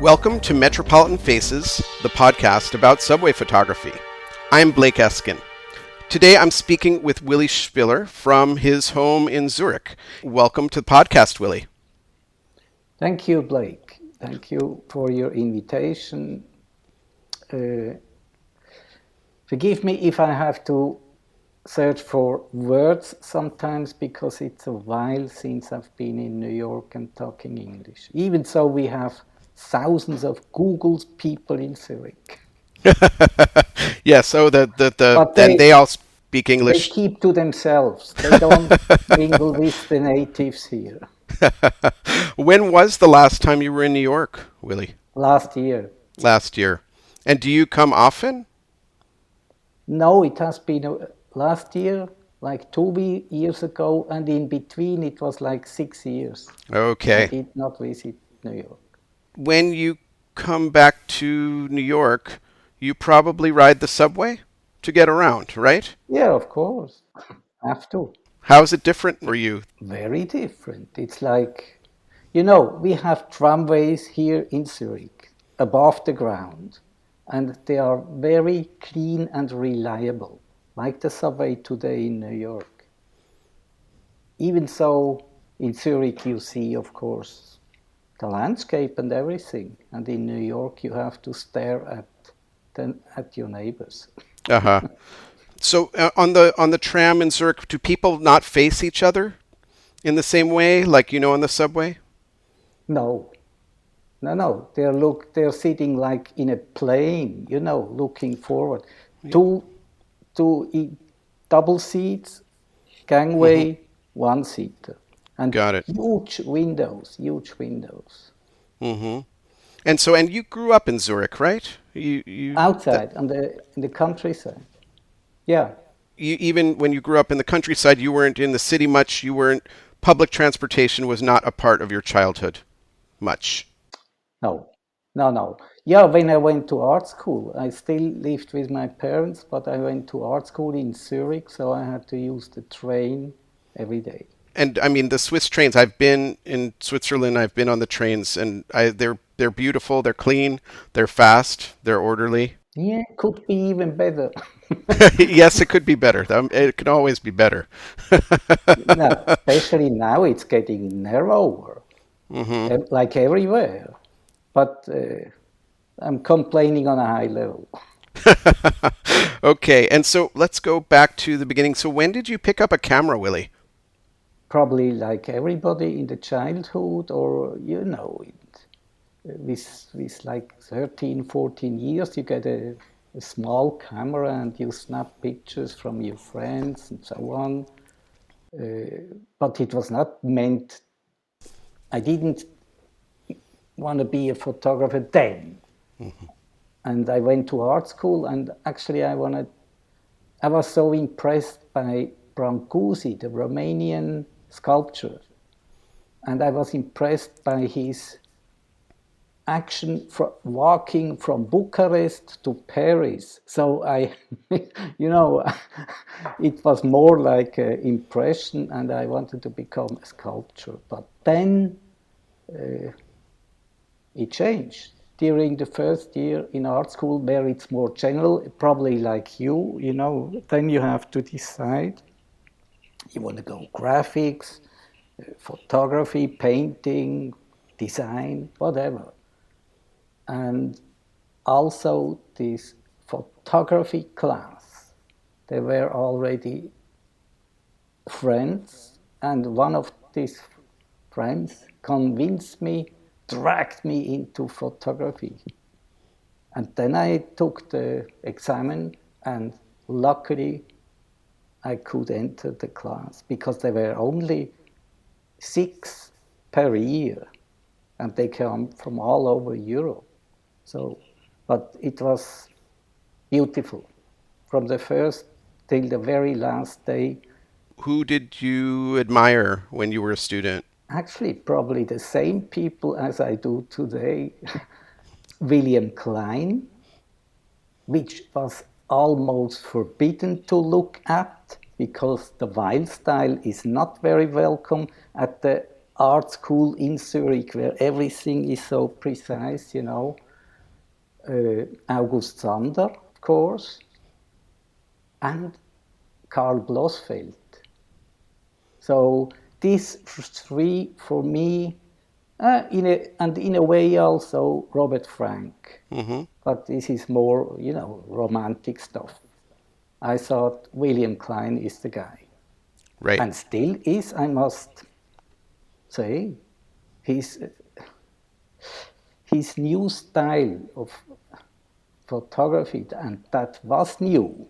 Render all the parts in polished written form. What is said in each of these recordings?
Welcome to Metropolitan Faces, the podcast about subway photography. I'm Blake Eskin. Today I'm speaking with Willy Spiller from his home in Zurich. Welcome to the podcast, Willy. Thank you, Blake. Thank you for your invitation. Forgive me if I have to search for words sometimes because it's a while since I've been in New York and talking English. Even so, we have thousands of Google's people in Zurich. Yeah, so But they all speak they English. keep to themselves. They don't mingle with the natives here. When was the last time you were in New York, Willy? Last year. Last year. And do you come often? No, it has been last year, like 2 years ago, and in between it was like 6 years. I Okay. did not visit New York. When you come back to New York, you probably ride the subway to get around, right? Yeah, of course. Have to. How is it different for you? Very different. It's like, we have tramways here in Zurich above the ground, and they are very clean and reliable, like the subway today in New York. Even so, in Zurich you see, of course, the landscape and everything, and in New York you have to stare at your neighbors. Uh-huh. So on the tram in Zurich, do people not face each other in the same way, like on the subway? No, no. They're sitting like in a plane, looking forward. Two, double seats, gangway, one seater, and Got it. huge windows. Mm-hmm. And you grew up in Zurich, right? Outside, in the countryside. Yeah. You even when you grew up in the countryside, you weren't in the city much. You weren't Public transportation was not a part of your childhood much. No. Yeah, when I went to art school, I still lived with my parents, but I went to art school in Zurich, so I had to use the train every day. And I mean the Swiss trains. I've been in Switzerland. I've been on the trains, and they're beautiful. They're clean. They're fast. They're orderly. Yeah, could be even better. Yes, it could be better. It can always be better. No, especially now it's getting narrower, like everywhere. But I'm complaining on a high level. Okay, and so let's go back to the beginning. So when did you pick up a camera, Willy? Probably like everybody in the childhood, or with like 13, 14 years, you get a small camera and you snap pictures from your friends and so on. But it was not meant, I didn't want to be a photographer then. And I went to art school, and actually I was so impressed by Brancusi, the Romanian sculptor. And I was impressed by his action walking from Bucharest to Paris. So it was more like an impression, and I wanted to become a sculptor. But then it changed. During the first year in art school, where it's more general, probably like then you have to decide. You want to go graphics, photography, painting, design, whatever. And also this photography class, they were already friends, and one of these friends convinced me, dragged me into photography. And then I took the exam, and luckily I could enter the class because there were only 6 per year, and they come from all over Europe. So, but it was beautiful from the first till the very last day. Who did you admire when you were a student? Actually, probably the same people as I do today. William Klein, which was almost forbidden to look at because the wild style is not very welcome at the art school in Zurich where everything is so precise, August Sander, of course, and Karl Blossfeld. So these three for me, in a way also Robert Frank. Mm-hmm. But this is more, romantic stuff. I thought William Klein is the guy. Right. And still is, I must say, his, his new style of photography, and that was new,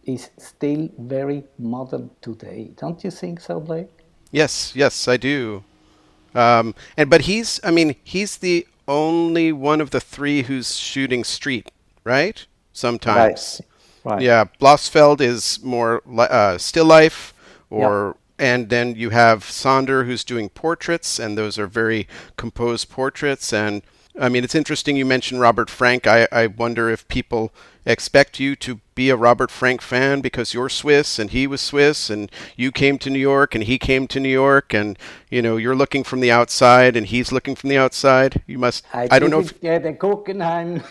is still very modern today. Don't you think so, Blake? Yes, I do. But he's the only one of the three who's shooting street, right? Right, Sometimes. right. Yeah, Blossfeld is more still life, Yeah. and then you have Sonder who's doing portraits, and those are very composed portraits. And I mean, it's interesting you mentioned Robert Frank. I wonder if people expect you to be a Robert Frank fan because you're Swiss and he was Swiss, and you came to New York and he came to New York, and you're looking from the outside and he's looking from the outside. You must. I I don't know if. didn't get a Guggenheim.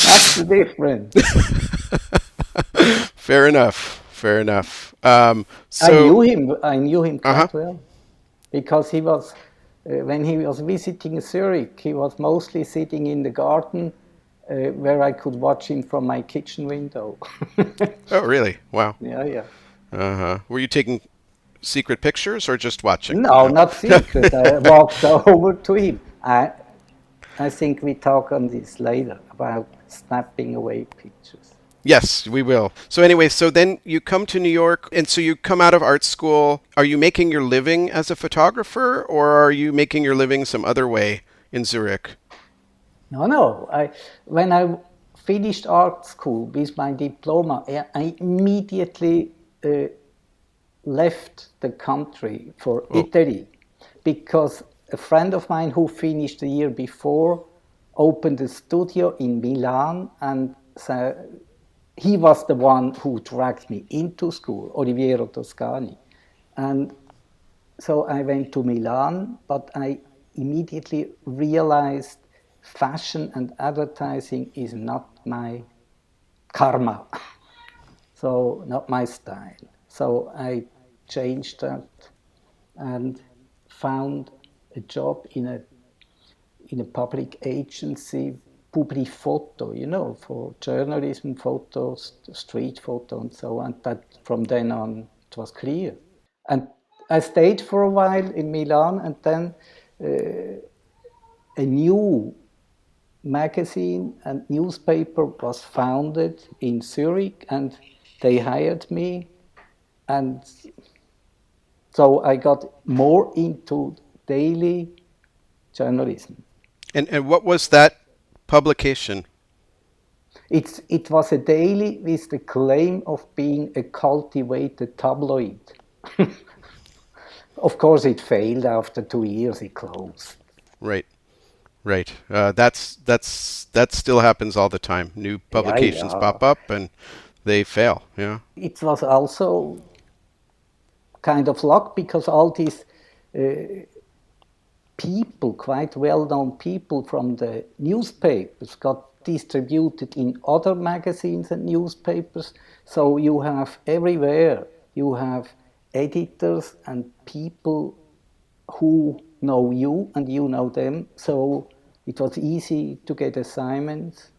That's the difference. Fair enough. Fair enough. I So. knew him. I knew him Uh huh. quite well because he was, when he was visiting Zurich, he was mostly sitting in the garden where I could watch him from my kitchen window. Oh, really? Wow. Yeah, yeah. Uh huh. Were you taking secret pictures or just watching? No, No. not secret. I walked over to him. I think we talk on this later about snapping away pictures. Yes, we will. So anyway, so then you come to New York, and so you come out of art school. Are you making your living as a photographer, or are you making your living some other way in Zurich? No, no. When I finished art school with my diploma, I immediately left the country for Oh, Italy because a friend of mine who finished the year before opened a studio in Milan, and so he was the one who dragged me into school, Oliviero Toscani. And so I went to Milan, but I immediately realized fashion and advertising is not my karma, so not my style. So I changed that and found a job in a public agency, Publifoto, for journalism, photos, street photo, and so on. That from then on it was clear. And I stayed for a while in Milan, and then a new magazine and newspaper was founded in Zurich, and they hired me, and so I got more into daily journalism. and what was that publication? It was a daily with the claim of being a cultivated tabloid. Of course, it failed after 2 years. It closed. Right, right. That still happens all the time. New Yeah, publications yeah. pop up and they fail. Yeah. It was also kind of luck because all these uh, people, quite well-known people from the newspapers, got distributed in other magazines and newspapers. So you have everywhere, you have editors and people who know you and you know them. So it was easy to get assignments.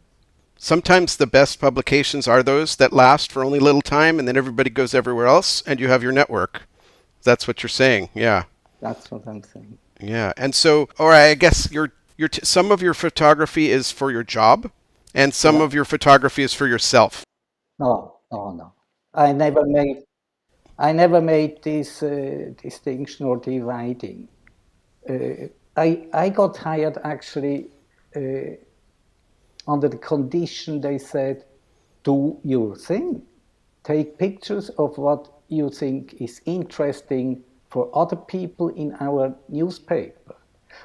Sometimes the best publications are those that last for only a little time and then everybody goes everywhere else and you have your network. That's what you're saying. Yeah. That's what I'm saying. Yeah. And so, or I guess some of your photography is for your job and some Yeah. of your photography is for yourself. No, no, no. I never made I never made this distinction or dividing. I got hired actually uh, under the condition they said, do your thing. Take pictures of what you think is interesting for other people in our newspaper.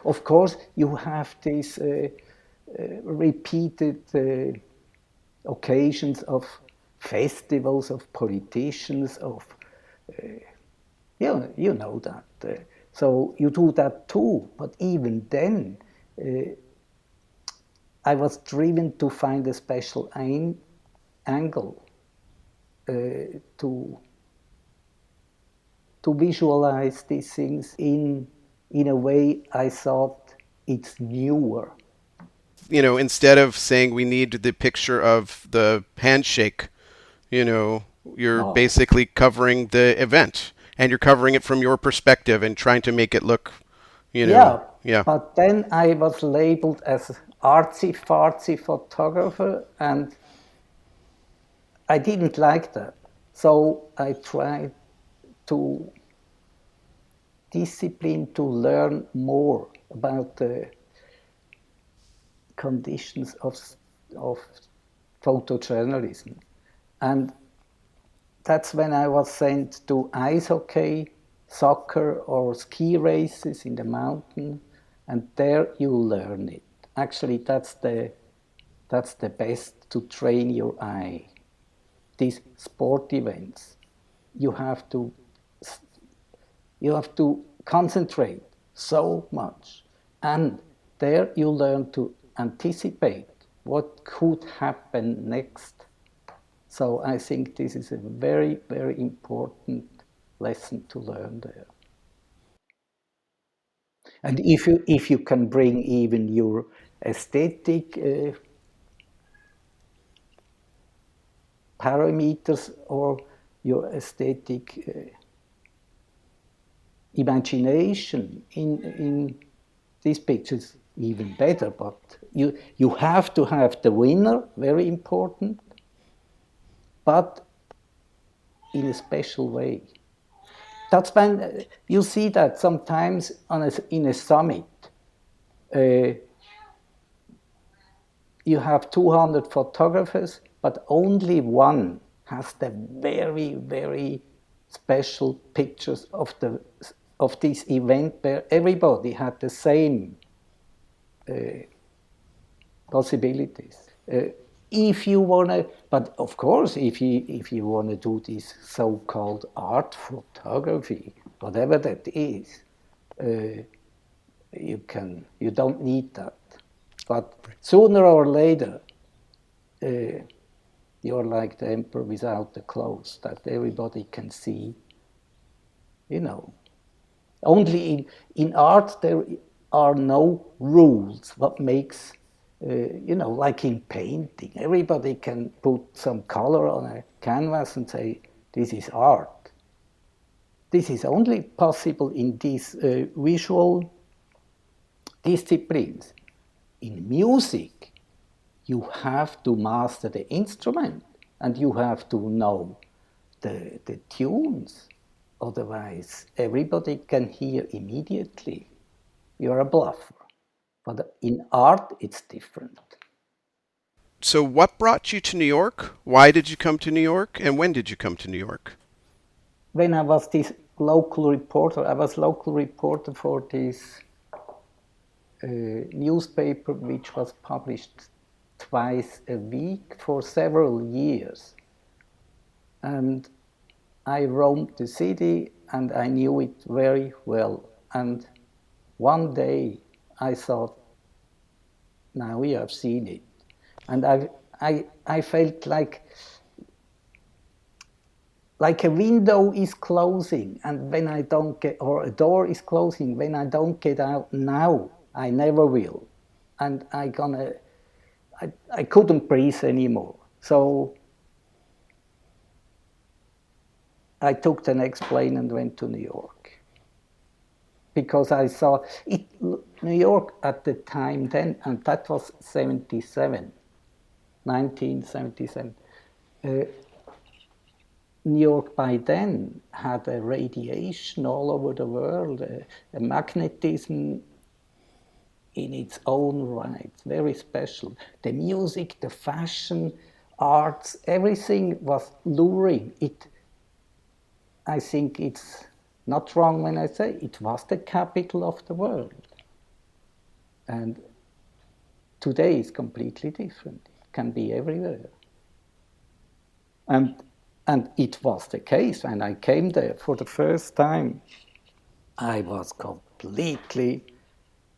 Of course, you have these repeated occasions of festivals, of politicians, of You know that. So you do that too. But even then, I was driven to find a special angle to visualize these things in a way I thought it's newer. Instead of saying we need the picture of the handshake, you're No. basically covering the event and you're covering it from your perspective and trying to make it look, Yeah, yeah. but then I was labeled as artsy fartsy photographer, and I didn't like that. So I tried to discipline to learn more about the conditions of photojournalism. And that's when I was sent to ice hockey, soccer, or ski races in the mountain, and there you learn it. Actually, that's the best to train your eye. These sport events, you have to you have to concentrate so much, and there you learn to anticipate what could happen next. So I think this is a very, very important lesson to learn there. And if you can bring even your aesthetic parameters or your aesthetic imagination in these pictures, even better. But you have to have the winner, very important, but in a special way. That's when you see that sometimes in a summit, uh, you have 200 photographers, but only one has the very, very special pictures of this event where everybody had the same possibilities. If you want to, but of course, if you want to do this so-called art photography, whatever that is, you don't need that. But sooner or later, you're like the emperor without the clothes, that everybody can see. You know, only in art there are no rules. What makes like in painting, everybody can put some color on a canvas and say this is art. This is only possible in these visual disciplines. In music, you have to master the instrument and you have to know the tunes. Otherwise, everybody can hear immediately. You're a bluffer. But in art, it's different. So what brought you to New York? Why did you come to New York? And when did you come to New York? When I was this local reporter, I was local reporter for this newspaper which was published twice a week for several years. And I roamed the city and I knew it very well. And one day I thought, now we have seen it. And I felt like a window is closing, and when I don't get, or a door is closing, when I don't get out now, I never will. And I couldn't breathe anymore. So I took the next plane and went to New York. Because I saw it, New York at the time then, and that was 1977. New York by then had a radiation all over the world, a magnetism in its own right, very special. The music, the fashion, arts, everything was luring. I think it's not wrong when I say it was the capital of the world. And today is completely different. It can be everywhere. And And it was the case when I came there for the first time. I was completely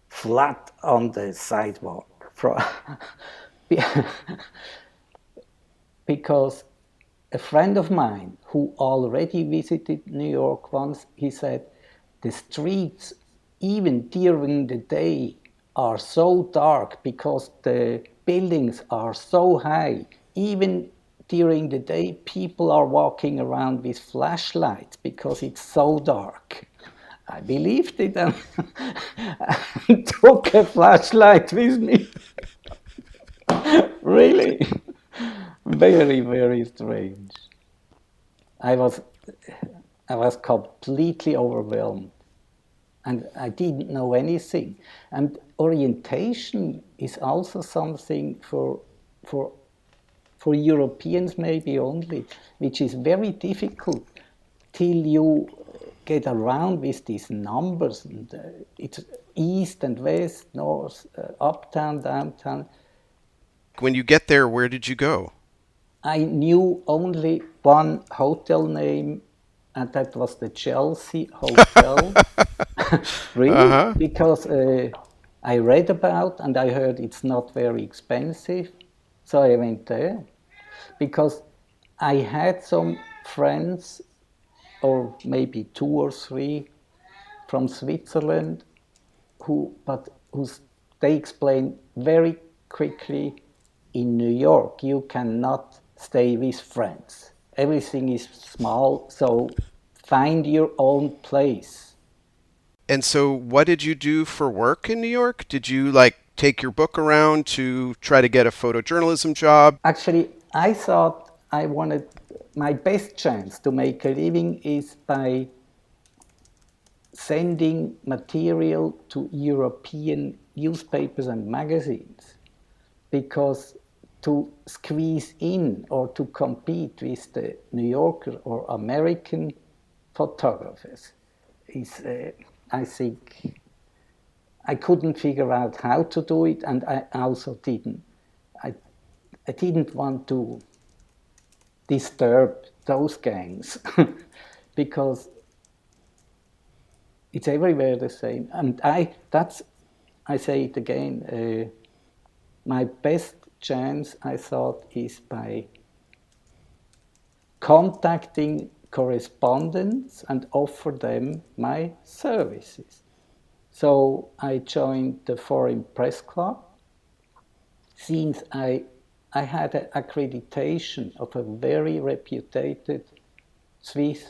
flat on the sidewalk because a friend of mine who already visited New York once, he said, the streets, even during the day, are so dark because the buildings are so high. Even during the day, people are walking around with flashlights because it's so dark. I believed it and took a flashlight with me. Really, very, very strange. I was, I was completely overwhelmed, and I didn't know anything. And orientation is also something for for Europeans maybe only, which is very difficult till you get around with these numbers. And it's east and west, north, uptown, downtown. When you get there, where did you go? I knew only one hotel name, and that was the Chelsea Hotel. Really? Uh-huh. Because I read about and I heard it's not very expensive. So I went there because I had some friends, or maybe two or three, from Switzerland who they explain very quickly, in New York you cannot stay with friends. Everything is small, so find your own place. And so what did you do for work in New York? Did you like take your book around to try to get a photojournalism job? Actually, I thought I wanted my best chance to make a living is by sending material to European newspapers and magazines, because to squeeze in or to compete with the New Yorker or American photographers is, I think, I couldn't figure out how to do it, and I also didn't. I, I didn't want to disturb those gangs because it's everywhere the same. And I say it again, my best chance, I thought, is by contacting correspondents and offer them my services. So I joined the Foreign Press Club. Since I had an accreditation of a very reputed Swiss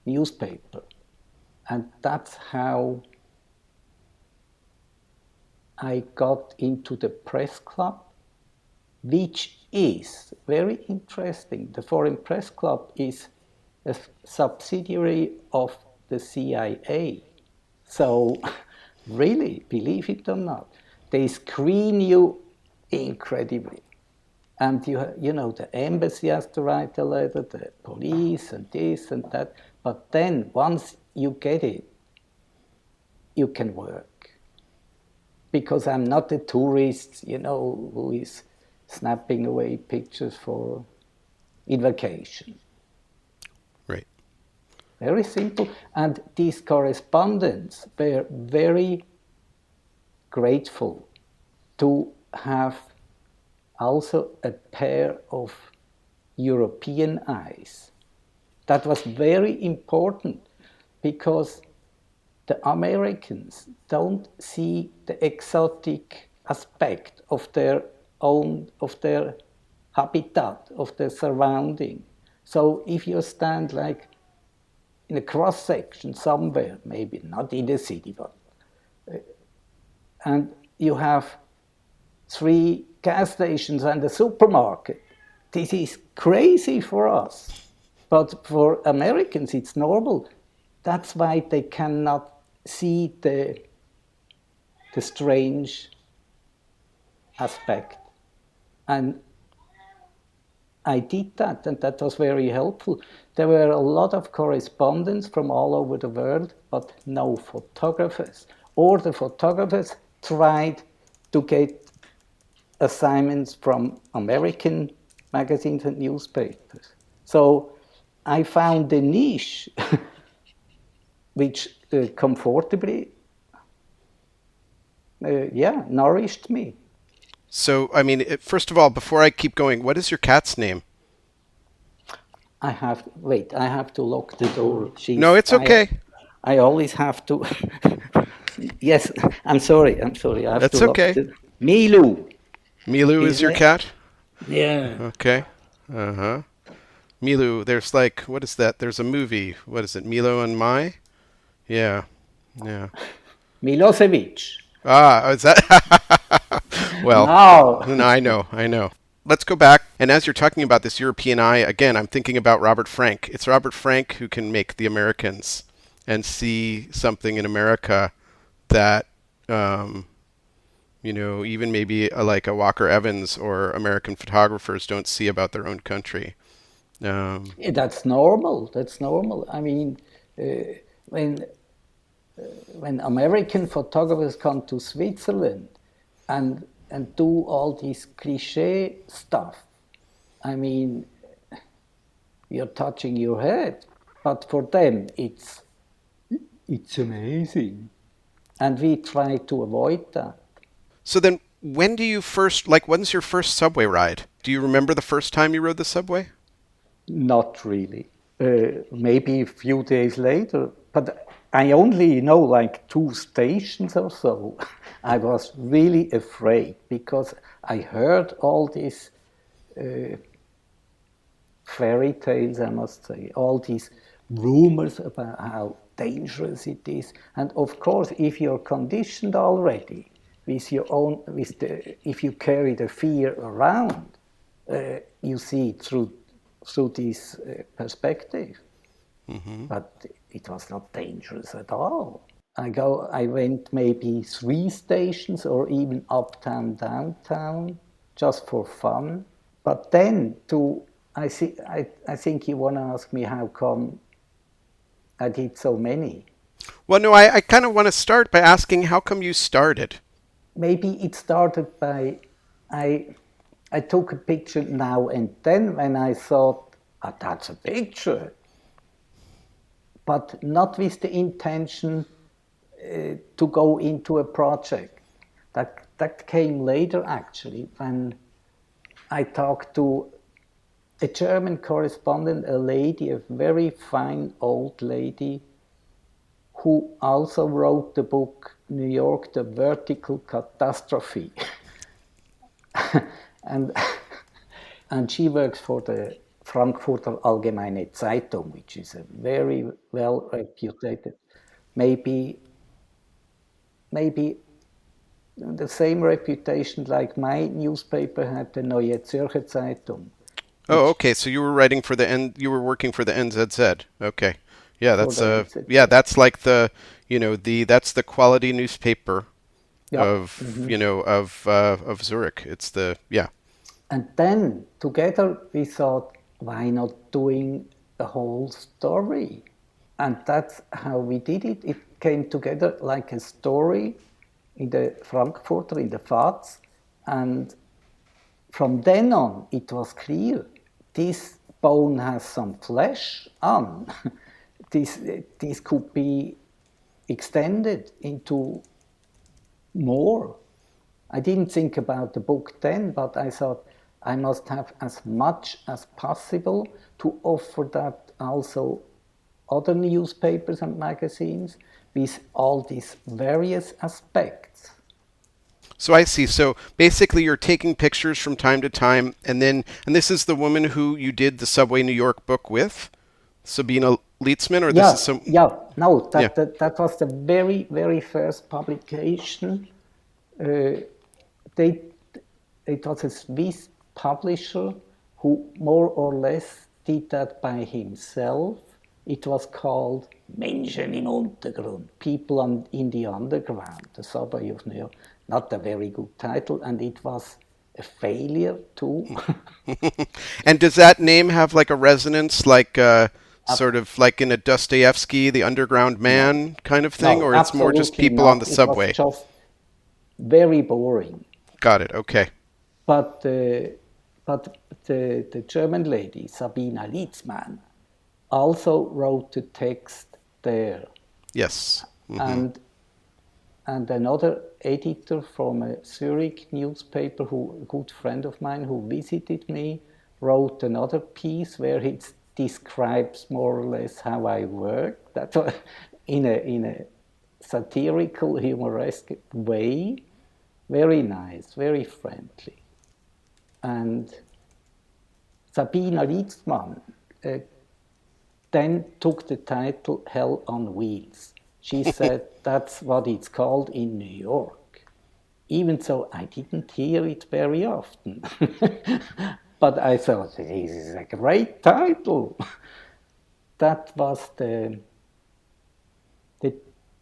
newspaper, and that's how I got into the press club, which is very interesting. The Foreign Press Club is a subsidiary of the CIA. So, really, believe it or not, they screen you incredibly. And you know, the embassy has to write a letter, the police, and this and that. But then, once you get it, you can work. Because I'm not a tourist, you know, who is snapping away pictures for in vacation. Right. Very simple. And these correspondents were very grateful to have also a pair of European eyes. That was very important because the Americans don't see the exotic aspect of their own, of their habitat, of their surrounding. So if you stand like in a cross section somewhere, maybe not in the city, but and you have 3 gas stations and a supermarket, this is crazy for us. But for Americans, it's normal. That's why they cannot see the strange aspect. And I did that, and that was very helpful. There were a lot of correspondents from all over the world, but no photographers. Or the photographers tried to get assignments from American magazines and newspapers. So I found a niche which comfortably, nourished me. So, I mean, first of all, before I keep going, what is your cat's name? I have to lock the door. No, it's okay. I always have to. Yes, I'm sorry. I have to That's lock okay. the. Milu. Milu His is your name. cat? Yeah. Okay. Uh-huh. Milu, there's like, what is that? There's a movie. What is it? Milo and Mai? Yeah. Yeah. Milosevic. Ah, is that? Well, No. no, I know, I know. Let's go back. And as you're talking about this European eye, again, I'm thinking about Robert Frank. It's Robert Frank who can make the Americans and see something in America that, um, even maybe like a Walker Evans or American photographers don't see about their own country. Um, Yeah, that's normal. That's normal. I mean, when American photographers come to Switzerland and do all this cliche stuff, I mean, you're touching your head. But for them, it's amazing, and we try to avoid that. so then, when do you first, like, when's your first subway ride? Do you remember the first time you rode the subway? Not really. Maybe a few days later, but I only know like two stations or so. I was really afraid because I heard all these fairy tales, I must say, all these rumors about how dangerous it is. And of course, if you're conditioned already if you carry the fear around, you see it through this perspective. But it was not dangerous at all. I went maybe 3 stations or even uptown, downtown, just for fun. But then I think you want to ask me how come I did so many. Well, no, I kind of want to start by asking how come you started? Maybe it started by I I took a picture now and then when I thought, oh, that's a picture, but not with the intention to go into a project. That came later actually when I talked to a German correspondent, a lady, a very fine old lady, who also wrote the book New York, the Vertical Catastrophe. and and she works for the Frankfurter Allgemeine Zeitung, which is a very well reputed, maybe maybe the same reputation like my newspaper had, the Neue Zürcher Zeitung, Oh, which okay. So you were writing for the N. You were working for the NZZ. Okay. Yeah, for that's the yeah, NZZ. that's like that's the quality newspaper Yeah. Mm-hmm. of Zurich. It's the yeah. And then together we thought, why not doing a whole story? And that's how we did it. It came together like a story in the Frankfurter, in the FAZ. And from then on, it was clear this bone has some flesh on. this, this could be extended into more. I didn't think about the book then, but I thought I must have as much as possible to offer that also other newspapers and magazines with all these various aspects. So I see. So basically, you're taking pictures from time to time, and this is the woman who you did the Subway New York book with, Sabina Lietzman, or this is Yeah, some yeah. No, yeah. that was the very, very first publication. Uh, they It was a Swiss publisher who more or less did that by himself. It was called Menschen im Untergrund, People in the Underground, the subway of New York. Not a very good title, and it was a failure too. And does that name have like a resonance, like sort of like in a Dostoevsky, the Underground No, Man kind of thing, no, or it's more just absolutely people on the not. It was subway? just very boring. Got it. Okay. But the German lady, Sabina Lietzmann, also wrote the text there. Yes. Mm-hmm. And another editor from a Zurich newspaper, a good friend of mine who visited me, wrote another piece where he describes more or less how I work. That was in a satirical, humoresque way. Very nice, very friendly. And Sabina Lietzmann then took the title Hell on Wheels. She said that's what it's called in New York. Even so, I didn't hear it very often. But I thought, this is a great title. That was the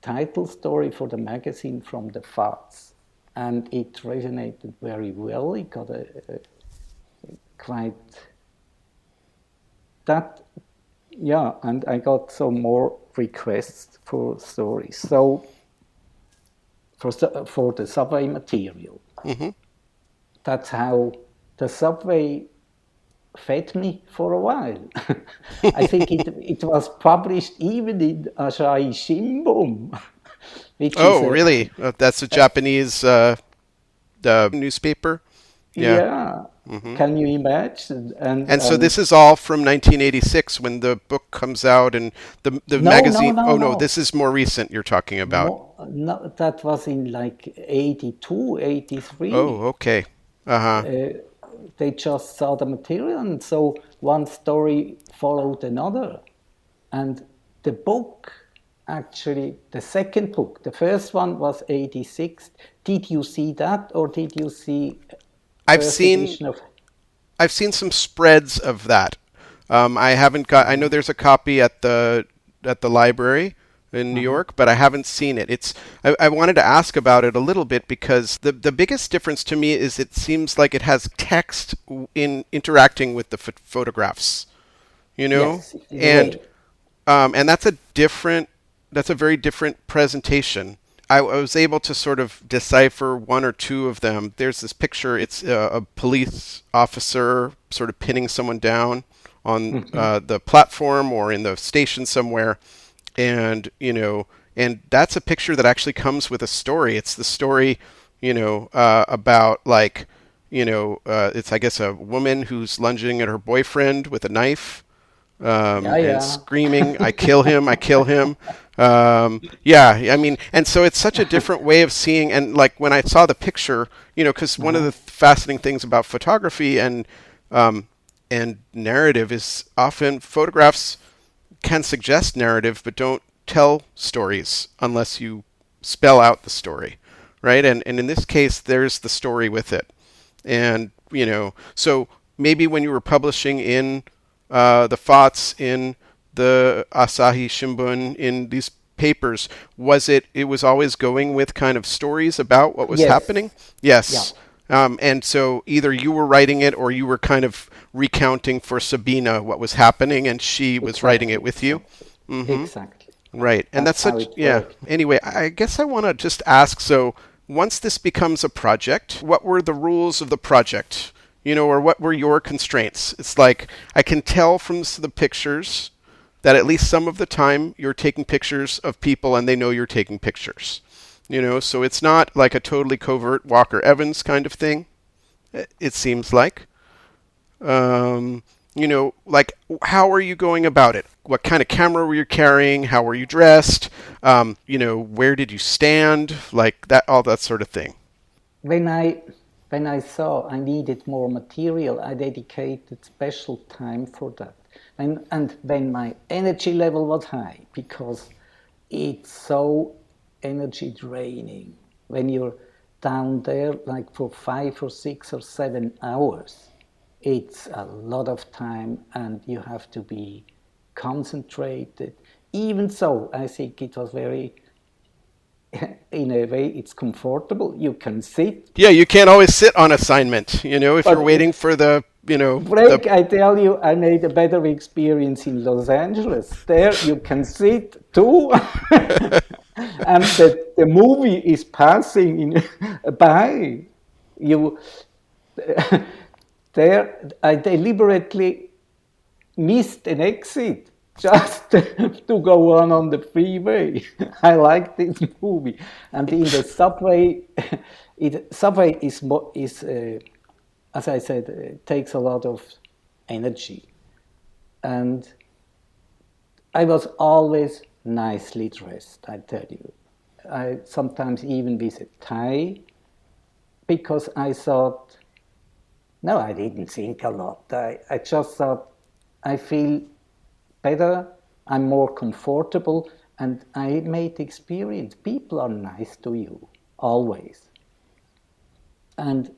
title story for the magazine from the FATS. And it resonated very well. It got a quite... That, yeah, and I got some more requests for stories. So for the subway material, that's how the subway fed me for a while. I think it was published even in Asahi Shimbun, which Oh, is really? That's a Japanese newspaper? Yeah. yeah. Can you imagine? And so this is all from 1986 when the book comes out and the magazine. Oh, no, this is more recent you're talking about. No, that was in like 82, 83. Oh, okay. Uh-huh. They just saw the material, and so one story followed another. And the book, actually, the second book, the first one was 86. Did you see that, or did you see I've seen some spreads of that. I haven't got. I know there's a copy at the library in New York, but I haven't seen it. I wanted to ask about it a little bit because the biggest difference to me is it seems like it has text in interacting with the photographs, you know, yes, and that's a very different presentation. I was able to sort of decipher one or two of them. There's this picture. It's a police officer sort of pinning someone down on the platform or in the station somewhere. And, and that's a picture that actually comes with a story. It's the story, about like, it's, I guess, a woman who's lunging at her boyfriend with a knife. And screaming, I kill him, I kill him. I mean, and so it's such a different way of seeing, and like when I saw the picture, because one of the fascinating things about photography and narrative is often photographs can suggest narrative, but don't tell stories unless you spell out the story, right? And in this case, there's the story with it. And, so maybe when you were publishing in the FATS, in the Asahi Shimbun, in these papers, it was always going with kind of stories about what was happening? Yes. Yeah. And so either you were writing it or you were kind of recounting for Sabina what was happening and she was writing it with you? Exactly. Right. And that's such, Anyway, I guess I want to just ask, so once this becomes a project, what were the rules of the project? Or what were your constraints? It's like, I can tell from the pictures that at least some of the time you're taking pictures of people and they know you're taking pictures. So it's not like a totally covert Walker Evans kind of thing, it seems like. Like, how are you going about it? What kind of camera were you carrying? How were you dressed? Where did you stand? Like that, all that sort of thing. When I saw I needed more material, I dedicated special time for that. And when my energy level was high, because it's so energy draining when you're down there like for 5 or 6 or 7 hours. It's a lot of time and you have to be concentrated. Even so, I think it was very... in a way, it's comfortable. You can sit. Yeah, you can't always sit on assignment, if you're waiting for the, break. I tell you, I made a better experience in Los Angeles. There you can sit too. And the movie is passing by. There, I deliberately missed an exit just to go on the freeway. I like this movie, and in the subway, subway is as I said, takes a lot of energy, and I was always nicely dressed. I tell you, I sometimes even with a tie, because I thought, no, I didn't think a lot. I just thought I feel better, I'm more comfortable, and I made experience. People are nice to you, always. And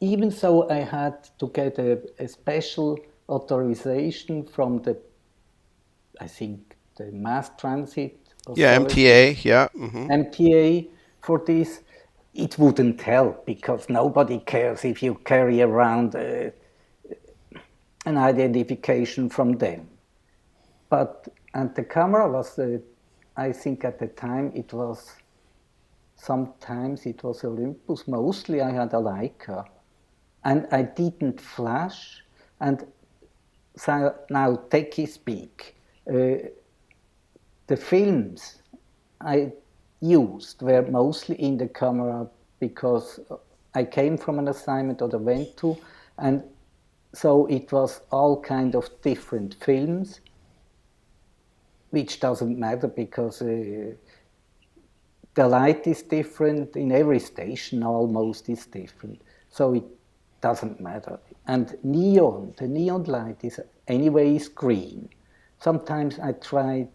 even so, I had to get a special authorization from I think, the Mass Transit Yeah, Authority, MTA. Yeah. Hmm. MTA, for this. It wouldn't help because nobody cares if you carry around an identification from them. But and the camera was, I think at the time it was sometimes it was Olympus. Mostly I had a Leica, and I didn't flash. And so now techie speak. The films I used were mostly in the camera because I came from an assignment or I went to, and so it was all kind of different films, which doesn't matter because the light is different in every station, almost is different, so it doesn't matter. And neon, the neon light is anyway is green. Sometimes I try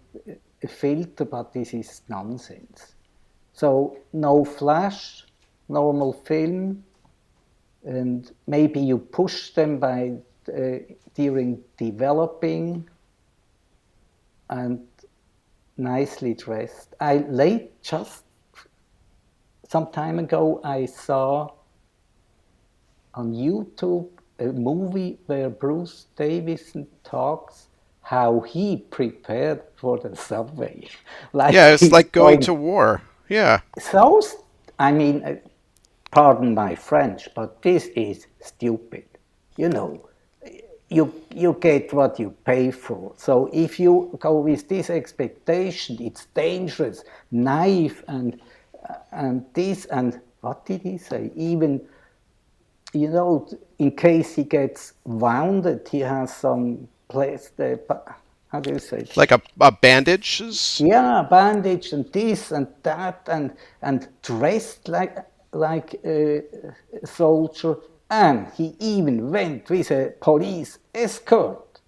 a filter, but this is nonsense. So no flash, normal film, and maybe you push them by during developing, and nicely dressed. I late just some time ago I saw on YouTube a movie where Bruce Davison talks how he prepared for the subway, like Yeah, it's he's like going to going war. Yeah. so. I mean, pardon my French, but this is stupid. You know, you get what you pay for. So if you go with this expectation, it's dangerous, naive, and this and what did he say? Even in case he gets wounded, he has some place there. How do you say? Like a bandages. Yeah, bandage and this and that, and dressed like a soldier, and he even went with a police escort.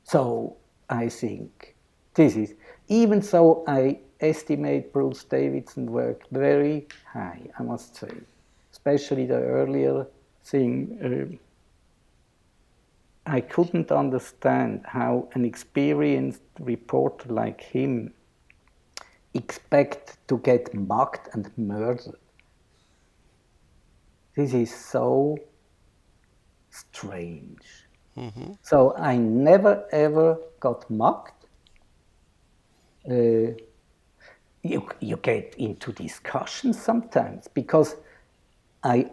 So I think this is, even so I estimate Bruce Davidson worked very high, I must say, especially the earlier thing. I couldn't understand how an experienced reporter like him expect to get mugged and murdered. This is so strange. Hmm. So I never ever got mugged. Uh, you get into discussions sometimes because I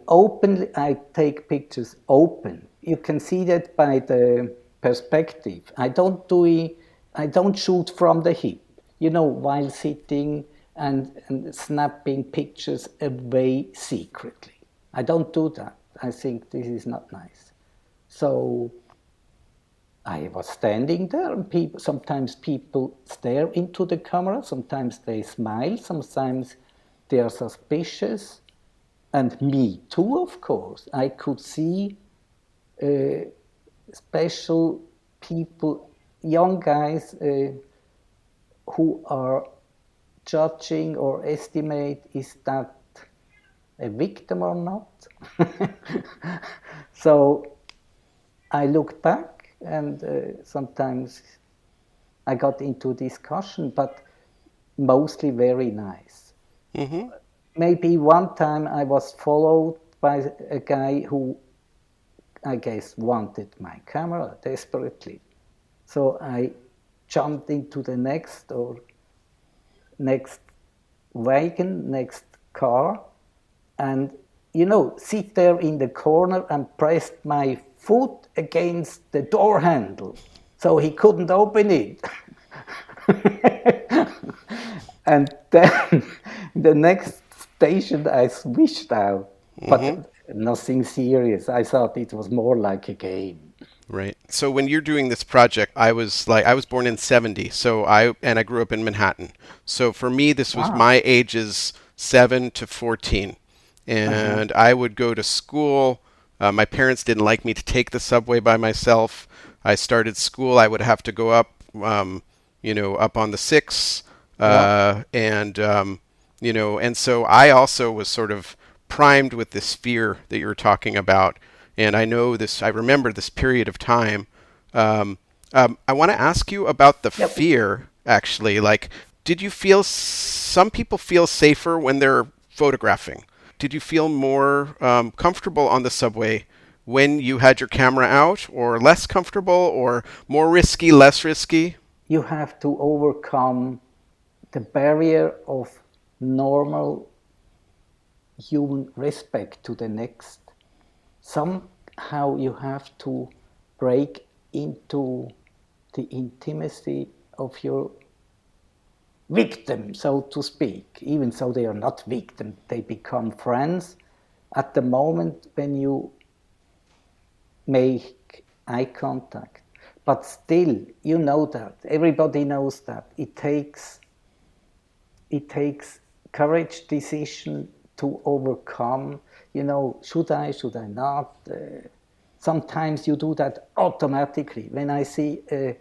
take pictures open. You can see that by the perspective. I don't shoot from the hip. While sitting and snapping pictures away secretly. I don't do that. I think this is not nice. So I was standing there, and sometimes people stare into the camera, sometimes they smile, sometimes they are suspicious, and me too, of course. I could see special people, young guys who are judging or estimate is that a victim or not. So I looked back, and sometimes I got into discussion, but mostly very nice. Hmm. Maybe one time I was followed by a guy who I guess wanted my camera desperately. So I jumped into the next wagon, next car, and sit there in the corner and pressed my foot against the door handle. so he couldn't open it. And then the next station I switched out, Hmm. but nothing serious. I thought it was more like a game. Right. So when you're doing this project, I was born in 70, so I grew up in Manhattan. So for me this was Ah, my ages 7 to 14. uh-huh. And I would go to school. My parents didn't like me to take the subway by myself. I started school, I would have to go up up on the 6 Yeah, and so I also was sort of primed with this fear that you're talking about. And I remember this period of time. I want to ask you about the yep. fear, actually. Like, did you feel some people feel safer when they're photographing? Did you feel more comfortable on the subway when you had your camera out, or less comfortable, or more risky, less risky? You have to overcome the barrier of normal human respect to the next. Somehow you have to break into the intimacy of your victim, so to speak. Even though they are not victims, they become friends at the moment when you make eye contact. But still, you know that. Everybody knows that. It takes courage, decision to overcome. Should I not? Sometimes you do that automatically. When I see a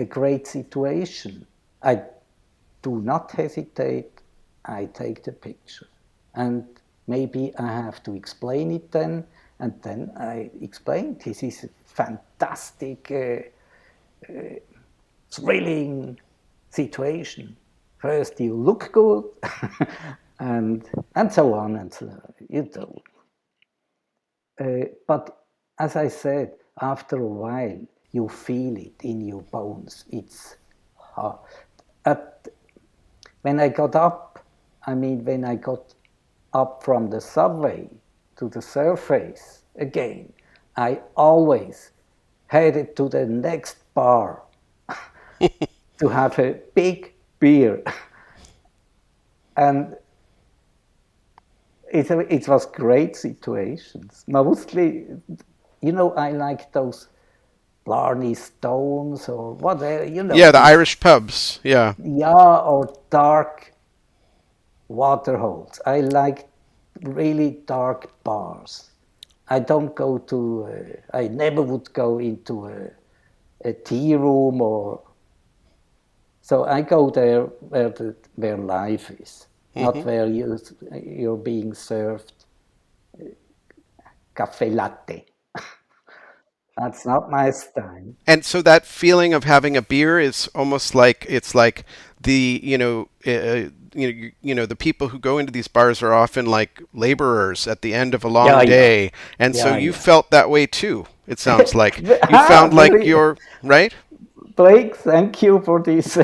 great situation, I do not hesitate. I take the picture. And maybe I have to explain it then. And then I explain this is a fantastic, thrilling situation. First, you look good, and and so on and so on. But as I said, after a while, you feel it in your bones. It's hard. At, when I got up, when I got up from the subway to the surface again, I always headed to the next bar to have a big beer. And it was great situations. Mostly, I like those Blarney Stones or whatever, Yeah, the these, Irish pubs. Yeah. yeah, or dark waterholes. I like really dark bars. I don't go to, I never would go into a tea room or, so I go there where life is, not Hmm. where you're being served cafe latte. That's not my style. And so that feeling of having a beer is almost like it's like the the people who go into these bars are often like laborers at the end of a Yeah, long yeah, day, and so yeah, you yeah. felt that way too. It sounds like you Ah, found like really, your right. Blake, thank you for this.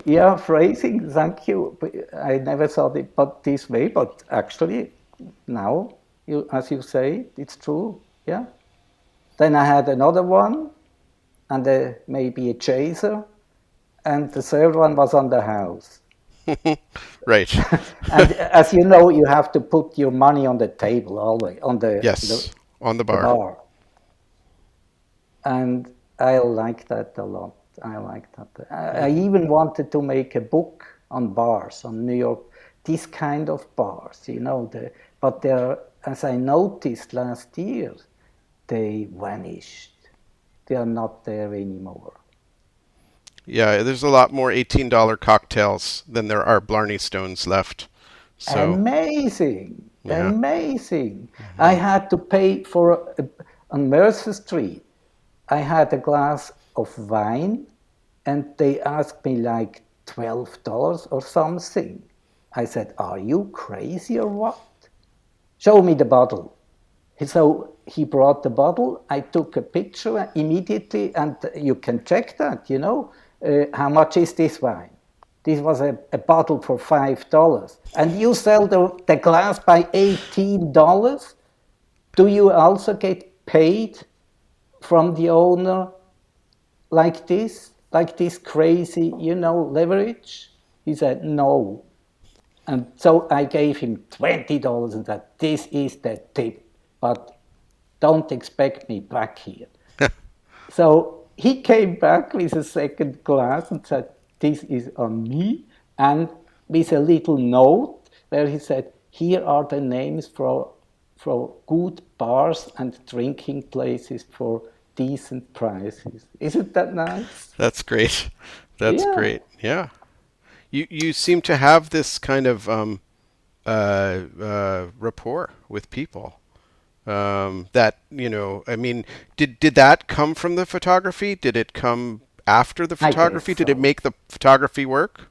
Yeah, phrasing. Thank you. I never thought it but this way, but actually, now, as you say, it's true. Yeah. Then I had another one, and maybe a chaser, and the third one was on the house. Right. And as you know, you have to put your money on the table always, on Yes, on the the bar. bar. And I like that a lot. I like that. I Hmm. even wanted to make a book on bars, on New York, this kind of bars, but they're, as I noticed last year, they vanished. They are not there anymore. Yeah, there's a lot more $18 cocktails than there are Blarney Stones left. So Amazing, yeah. amazing. I Hmm. had to pay for on Mercer Street. I had a glass of wine, and they asked me like $12 or something. I said, "Are you crazy or what? Show me the bottle." So he brought the bottle. I took a picture immediately, and you can check that. How much is this wine? This was a bottle for $5, and you sell the glass by $18. Do you also get paid from the owner like this crazy, leverage? He said, no. And so I gave him $20 and said, this is the tip, but don't expect me back here. So he came back with a second glass and said, this is on me, and with a little note where he said, here are the names for good bars and drinking places for decent prices. Isn't that nice? That's great. That's Yeah, great. Yeah. You seem to have this kind of rapport with people. That I mean, did that come from the photography? Did it come after the I guess photography? Did it so. make the photography work?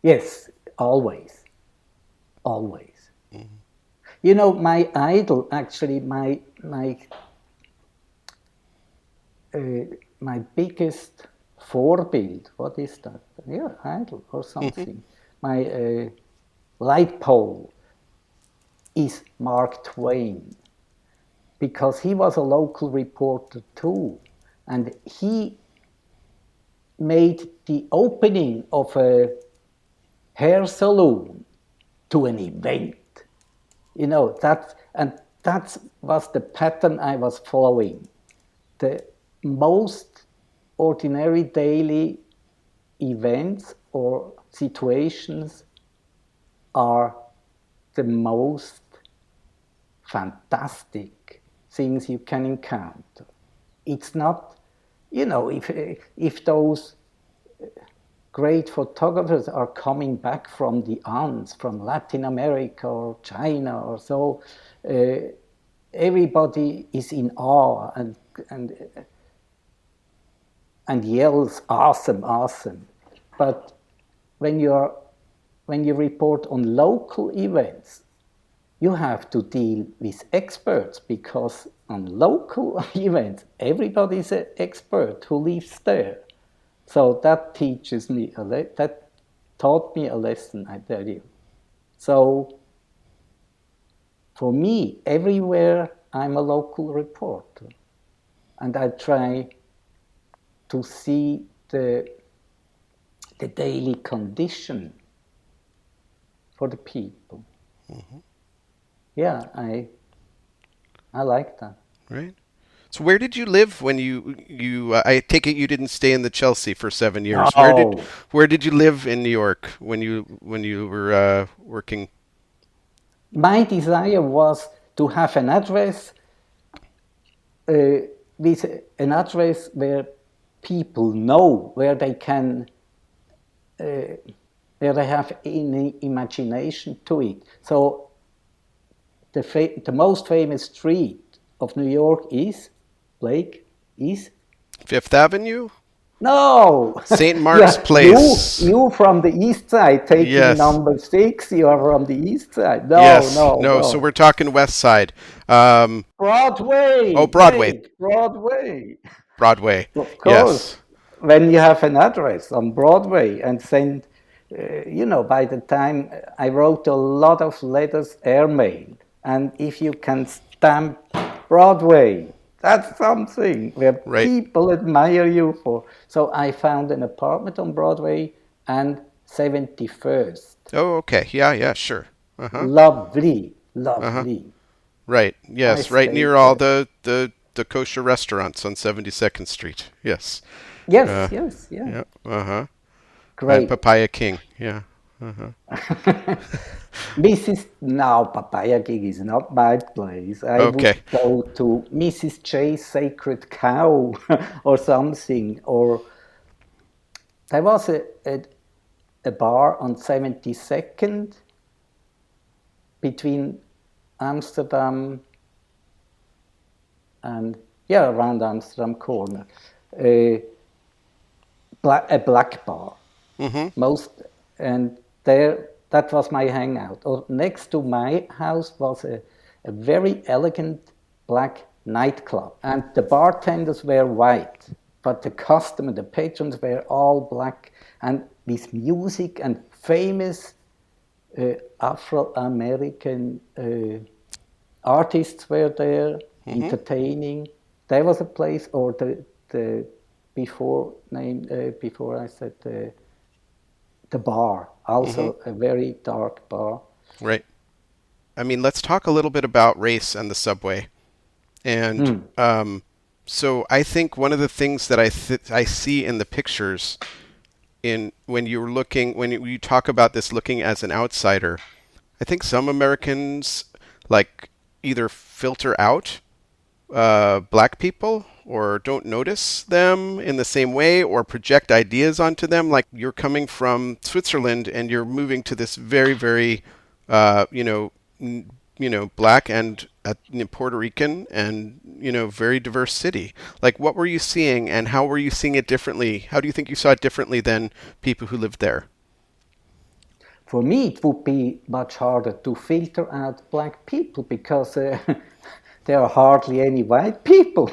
Yes, always, always. My idol, actually, uh, my biggest Vorbild, what is that? Yeah, idol or Hmm. something. My light pole is Mark Twain because he was a local reporter too, and he made the opening of a hair salon to an event. That was the pattern I was following. The most ordinary daily events or situations are the most fantastic things you can encounter. It's not, if those great photographers are coming back from the Andes, from Latin America or China or so, uh, everybody is in awe and and yells, "Awesome, awesome!" But when you're when you report on local events, you have to deal with experts because on local events, everybody's an expert who lives there. So that teaches me that taught me a lesson, I tell you. So for me, everywhere I'm a local reporter, and I try to see the daily condition for the people. Yeah, I like that. Right. So where did you live when you? I take it you didn't stay in the Chelsea for 7 years. No, Where did you live in New York when you were working? my desire was to have an address uh, with an address where people know where they can where they have any imagination to it. So the most famous street of New York is Blake is Fifth Avenue, no. St. Mark's Yeah, you Place. you from the east side taking Yes. number 6. You are from the east side. No, Yes. no, No. So no. we're talking West Side. Oh, Broadway. Broadway. Wait, Broadway. Broadway. Of course, Yes. when you have an address on Broadway and send, by the time I wrote a lot of letters airmail, and if you can stamp Broadway, that's something where Right. people admire you for. So I found an apartment on Broadway and 71st. Oh, okay. Yeah. Yeah. Sure. Uh huh. Lovely, Uh huh. lovely. Right. I Yes. Right near stayed all there. the kosher restaurants on 72nd Street. Yes. Yes, Uh. yes, yeah. Yeah. Uh huh. And Great. Papaya King. Yeah. Uh huh. Mrs. Now, Papaya Gig is not my place. I would Okay. go to Mrs. J's Sacred Cow or something. Or there was a bar on 72nd between Amsterdam and, yeah, around Amsterdam corner. Uh, a black bar. Mm-hmm. Most and there that was my hangout. Or next to my house was a very elegant black nightclub, and the bartenders were white, but the patrons were all black, and with music and famous Afro-American artists were there Mm-hmm. entertaining. There was a place, or the before I said the bar, also a very dark bar. Right. I mean, let's talk a little bit about race and the subway. And so I think one of the things that I see in the pictures when you talk about this looking as an outsider, I think some Americans like either filter out black people or don't notice them in the same way or project ideas onto them. Like you're coming from Switzerland and you're moving to this very, very, black and Puerto Rican and, very diverse city. Like what were you seeing and how were you seeing it differently? How do you think you saw it differently than people who lived there? For me, it would be much harder to filter out black people because there are hardly any white people.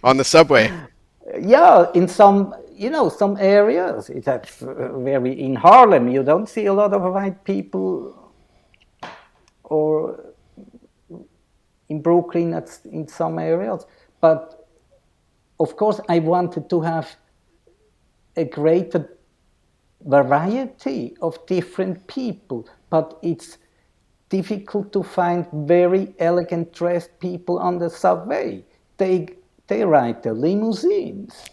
On the subway. Yeah, in some areas. That's very in Harlem. You don't see a lot of white people, or in Brooklyn, that's in some areas. But of course, I wanted to have a greater variety of different people, but it's difficult to find very elegant dressed people on the subway. They ride the limousines.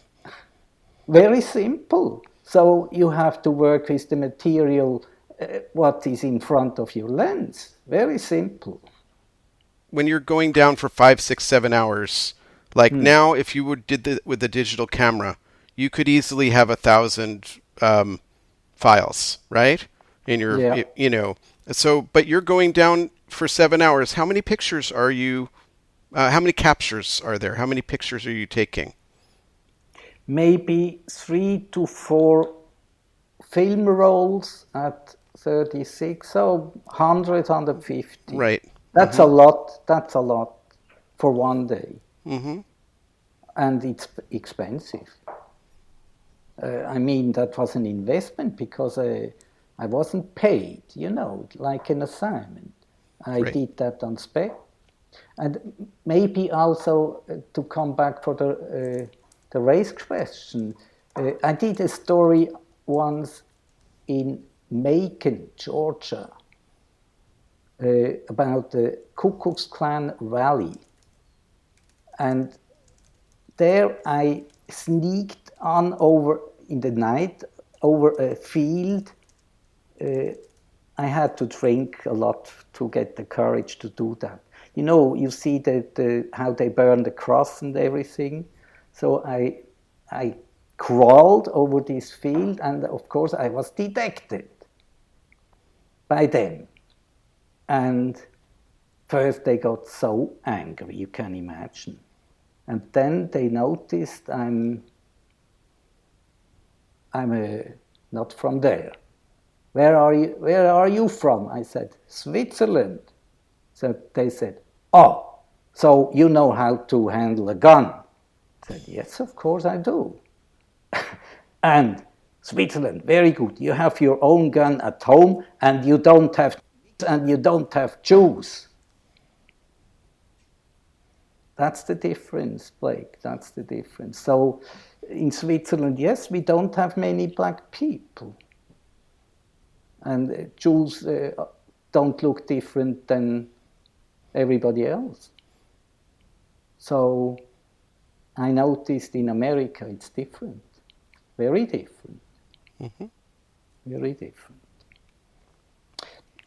Very simple. So you have to work with the material, what is in front of your lens. Very simple. When you're going down for 5, 6, 7 hours, like now, if you did with a digital camera, you could easily have 1,000 files, right? In your, So, but you're going down for 7 hours. How many pictures are you? How many captures are there? How many pictures are you taking? Maybe 3 to 4 film rolls at 36, so 100, 150. Right. That's a lot. That's a lot for one day. Mm-hmm. And it's expensive. I mean, that was an investment because I wasn't paid, like an assignment. I did that on spec. And maybe also to come back for the race question, I did a story once in Macon, Georgia, about the Ku Klux Klan rally. And there I sneaked on over in the night over a field. I had to drink a lot to get the courage to do that. You see how they burn the cross and everything. So I crawled over this field, and of course I was detected by them. And first they got so angry, you can imagine. And then they noticed I'm not from there. Where are you from? I said, Switzerland. So they said, oh, so you know how to handle a gun? I said, yes, of course I do. And Switzerland, very good. You have your own gun at home, and you don't have Jews. That's the difference, Blake. That's the difference. So in Switzerland, yes, we don't have many black people. And Jews don't look different than everybody else. So I noticed in America it's different. Very different. Mm-hmm. Very different.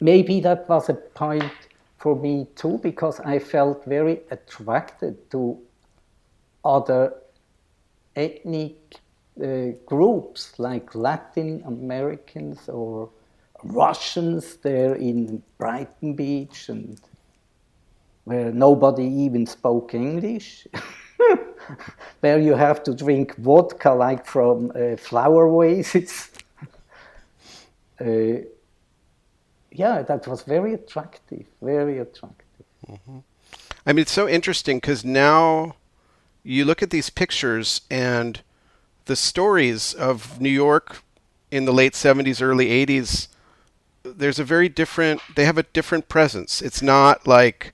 Maybe that was a point for me too, because I felt very attracted to other ethnic groups like Latin Americans or Russians there in Brighton Beach, and where nobody even spoke English, where you have to drink vodka like from flower vases. Yeah, that was very attractive, very attractive. Mm-hmm. I mean, it's so interesting because now you look at these pictures and the stories of New York in the late 70s, early 80s, they have a different presence. It's not like,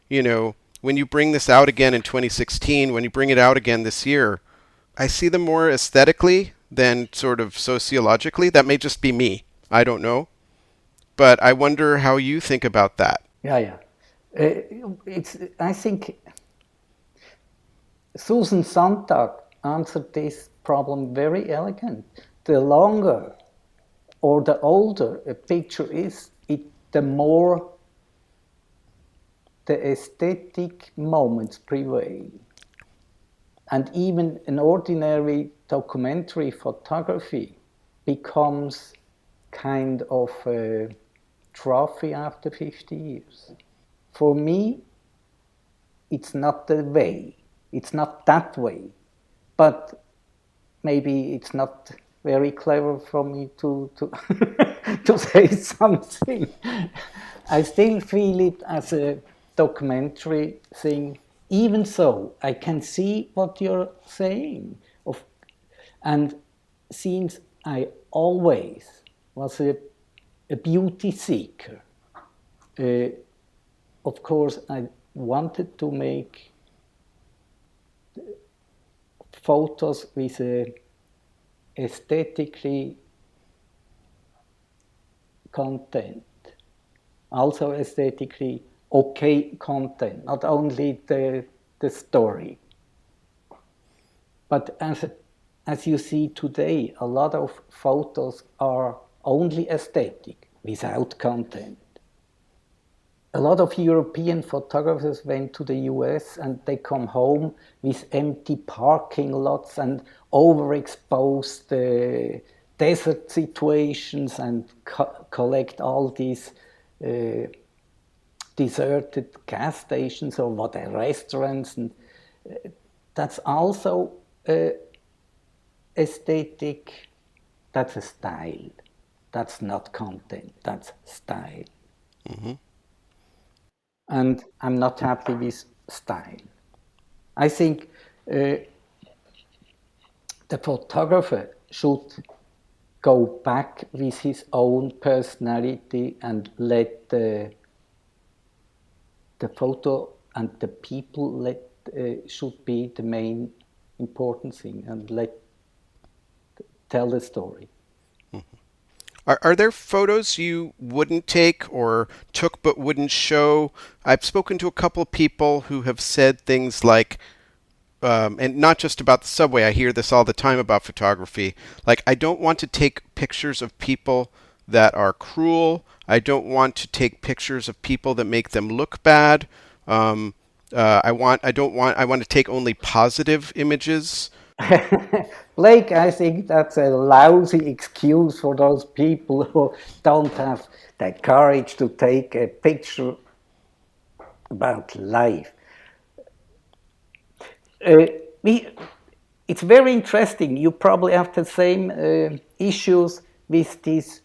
when you bring this out again in 2016, when you bring it out again this year, I see them more aesthetically than sort of sociologically. That may just be me. I don't know. But I wonder how you think about that. Yeah, yeah. I think Susan Sontag answered this problem very elegant. The longer or the older a picture is, the more the aesthetic moments prevail. And even an ordinary documentary photography becomes kind of a trophy after 50 years. For me, it's not the way. It's not that way. But maybe it's not very clever for me to to say something. I still feel it as a documentary thing. Even so, I can see what you're saying. And since I always was a beauty seeker, uh, of course, I wanted to make photos with a aesthetically content, also aesthetically okay content, not only the story. But as you see today, a lot of photos are only aesthetic, without content. A lot of European photographers went to the US and they come home with empty parking lots and overexposed desert situations and collect all these deserted gas stations or restaurants. And that's also aesthetic. That's a style. That's not content. That's style. Mm-hmm. And I'm not happy with style. I think the photographer should go back with his own personality and let the photo and the people should be the main important thing and tell the story. Are there photos you wouldn't take or took but wouldn't show? I've spoken to a couple of people who have said things like, and not just about the subway, I hear this all the time about photography, like, I don't want to take pictures of people that are cruel. I don't want to take pictures of people that make them look bad. I want to take only positive images. Blake, I think that's a lousy excuse for those people who don't have the courage to take a picture about life. It's very interesting. You probably have the same issues with these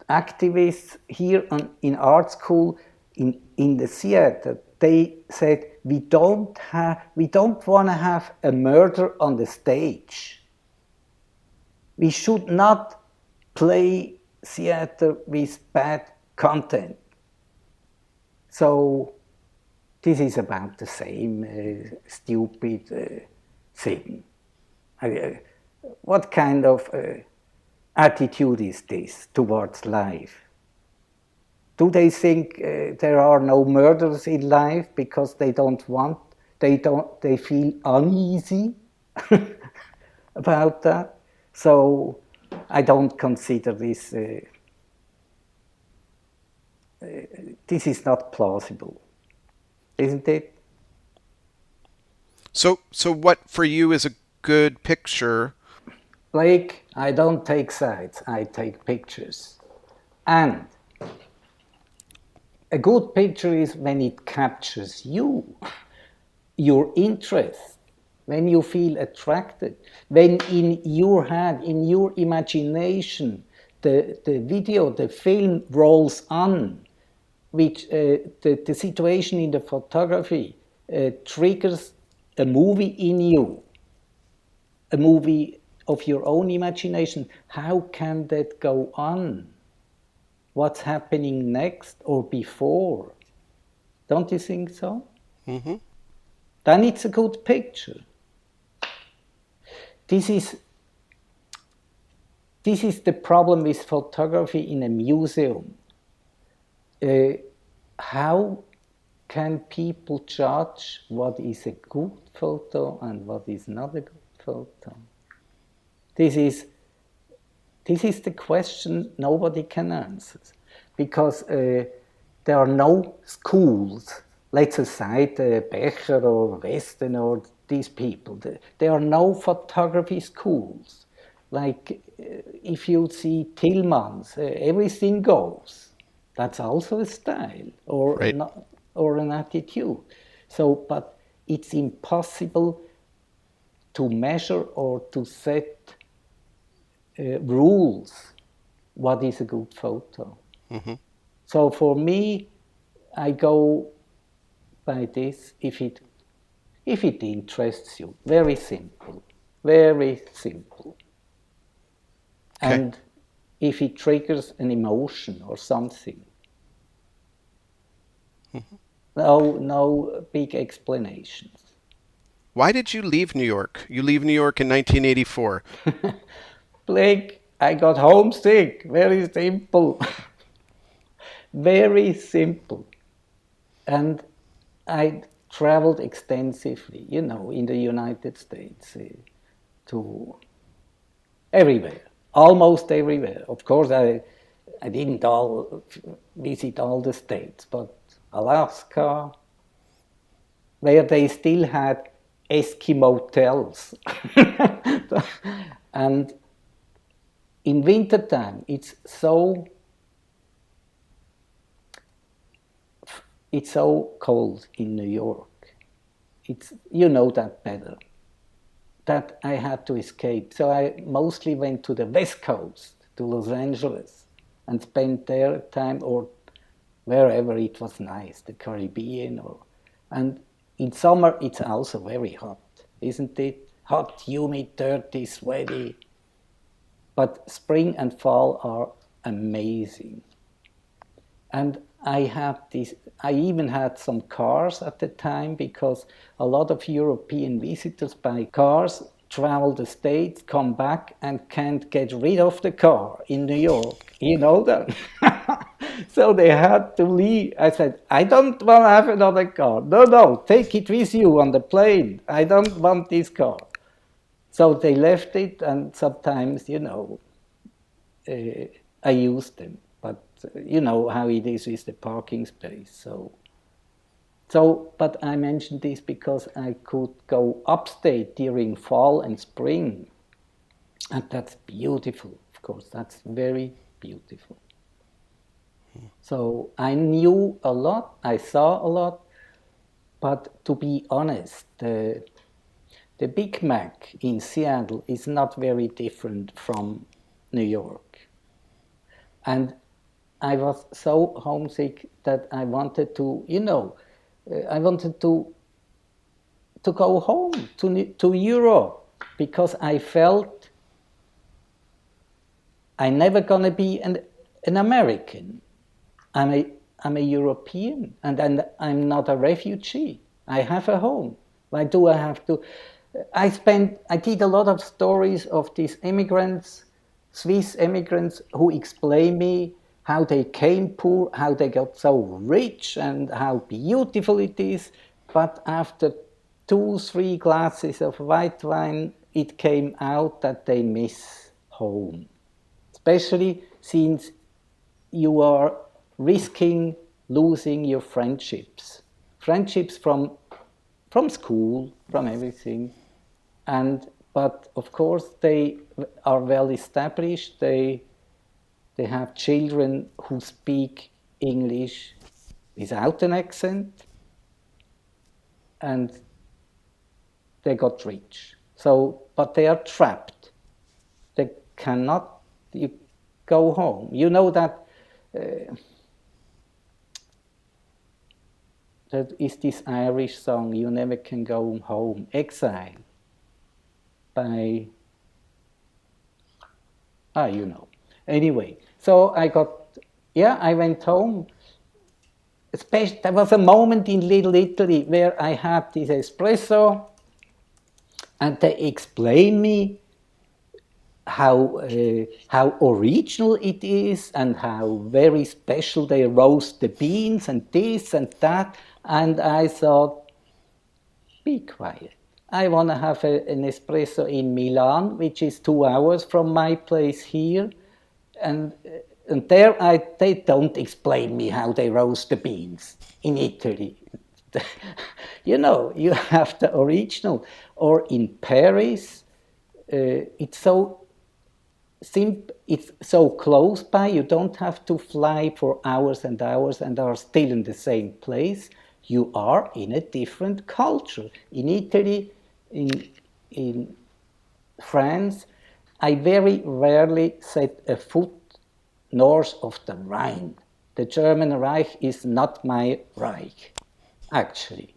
activists here in art school in the theater. They said we don't want to have a murder on the stage. We should not play theater with bad content. So this is about the same stupid thing. What kind of attitude is this towards life? Do they think there are no murders in life because they feel uneasy about that? So I don't consider this. This is not plausible, isn't it? So what for you is a good picture? Blake, I don't take sides. I take pictures, and a good picture is when it captures you, your interest, when you feel attracted, when in your head, in your imagination, the video, the film rolls on, which the situation in the photography triggers a movie in you, a movie of your own imagination. How can that go on? What's happening next or before? Don't you think so? Mm-hmm. Then it's a good picture. this is the problem with photography in a museum. How can people judge what is a good photo and what is not a good photo? This is the question nobody can answer, because there are no schools. Let's aside Becher or Western or these people. There are no photography schools. Like if you see Tillmans, everything goes. That's also a style or Right. or an attitude. So, but it's impossible to measure or to set rules what is a good photo. Mm-hmm. So for me, I go by this if it interests you. Very simple, very simple. Okay. And if it triggers an emotion or something. Mm-hmm. No big explanations. Why did you leave New York? You leave New York in 1984. Blake, I got homesick. Very simple. Very simple. And I traveled extensively, in the United States to everywhere, almost everywhere. Of course, I didn't visit all the states, but Alaska, where they still had Eskimo hotels. And in wintertime, it's so cold in New York. You know that better. That I had to escape. So I mostly went to the West Coast, to Los Angeles, and spent there time or wherever it was nice, the Caribbean and in summer it's also very hot, isn't it? Hot, humid, dirty, sweaty. But spring and fall are amazing. And I even had some cars at the time, because a lot of European visitors by cars travel the States, come back, and can't get rid of the car in New York. You know that? So they had to leave. I said, I don't want to have another car. No, take it with you on the plane. I don't want this car. So they left it, and sometimes, I used them. But you know how it is with the parking space. So, but I mentioned this because I could go upstate during fall and spring. And that's beautiful, of course. That's very beautiful. So I knew a lot, I saw a lot, but to be honest, the Big Mac in Seattle is not very different from New York. And I was so homesick that I wanted to, I wanted to go home to Europe, because I felt I'm never gonna be an American. I'm a European, and I'm not a refugee. I have a home. Why do I have to? I did a lot of stories of these immigrants, Swiss immigrants, who explain me how they came poor, how they got so rich, and how beautiful it is. But after 2-3 glasses of white wine, it came out that they miss home. Especially since you are risking losing your friendships from school, from everything. But of course they are well established. They have children who speak English without an accent, and they got rich. So, but they are trapped. They cannot go home. You know that that is this Irish song, "You Never Can Go Home," Exile, by, Anyway, so I went home. There was a moment in Little Italy where I had this espresso, And they explain me how original it is and how very special they roast the beans and this and that. And I thought, be quiet. I want to have an espresso in Milan, which is 2 hours from my place here. And, and there they don't explain me how they roast the beans in Italy. You have the original. Or in Paris, it's so close by, you don't have to fly for hours and hours and are still in the same place. You are in a different culture. In Italy, in France, I very rarely set a foot north of the Rhine. The German Reich is not my Reich, actually.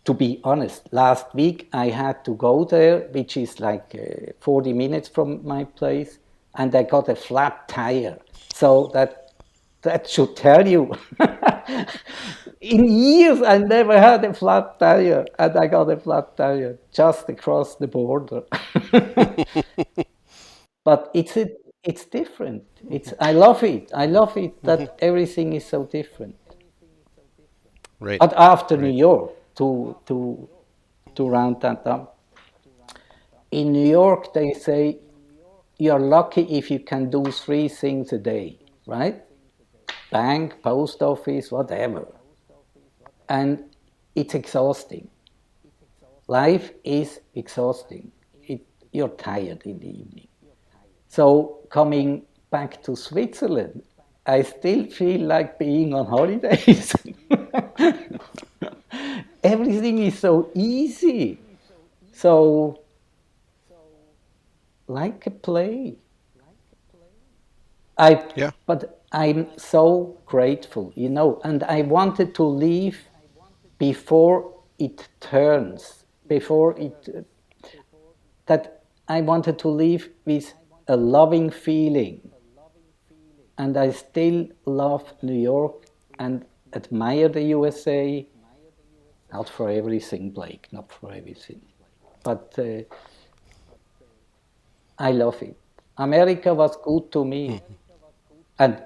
To be honest, last week I had to go there, which is like 40 minutes from my place, and I got a flat tire. So that should tell you. In years, I never had a flat tire, and I got a flat tire just across the border. But it's different. I love it. I love it that everything is so different. Right. But after New Right. York, to round that up, in New York they say you're lucky if you can do 3 things a day, right? Bank, post office, whatever. And it's exhausting. Life is exhausting. You're tired in the evening. So coming back to Switzerland, I still feel like being on holidays. Everything is so easy. So, like a play. Yeah. But I'm so grateful, and I wanted to leave before it turns, that I wanted to leave with a loving feeling. And I still love New York and admire the USA. Not for everything, Blake, not for everything. But I love it. America was good to me. And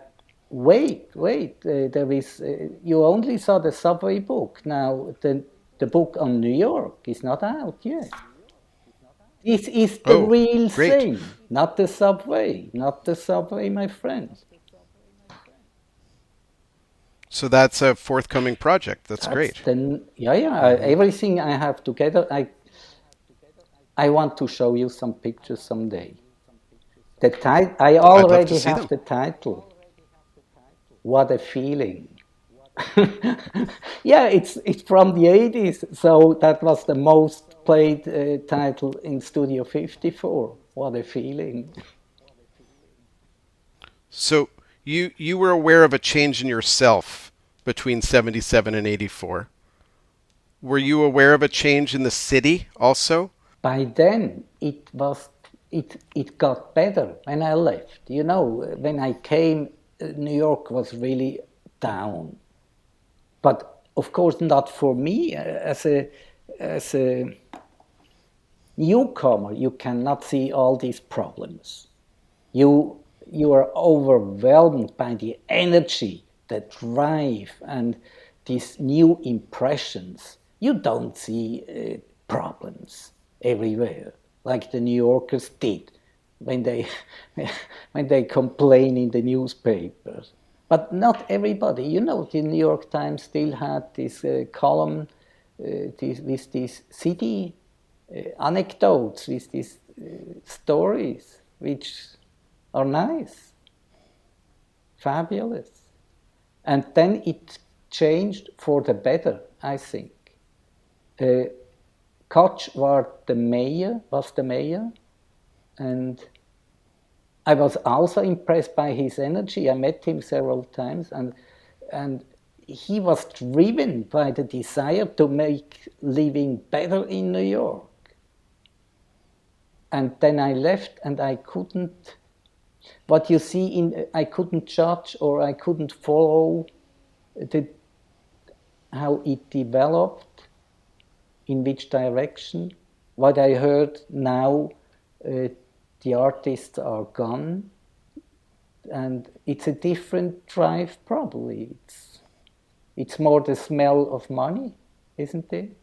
wait, there is, you only saw the subway book. Now, the book on New York is not out yet. This is the Oh, real great. thing, not the subway, my friends. So that's a forthcoming project. That's That's great. everything I have together. I want to show you some pictures someday. I I'd love to already see have them. the title. What a feeling. Yeah, it's from the 80s, so that was the most played title in Studio 54. What a feeling. So you were aware of a change in yourself between 77 and 84. Were you aware of a change in the city also? By then it got better when I left. When I came, New York was really down. But of course not for me as a newcomer. You cannot see all these problems. You are overwhelmed by the energy, the drive, and these new impressions. You don't see problems everywhere like the New Yorkers did when they when they complain in the newspapers. But not everybody. The New York Times still had this column with these city anecdotes, with these stories, which are nice, fabulous. And then it changed for the better, I think. Koch was the mayor, and I was also impressed by his energy. I met him several times, and he was driven by the desire to make living better in New York. And then I left, and I couldn't. What you see I couldn't judge, or I couldn't follow how it developed. in which direction. What I heard now, the artists are gone, and it's a different drive probably. It's more the smell of money, isn't it?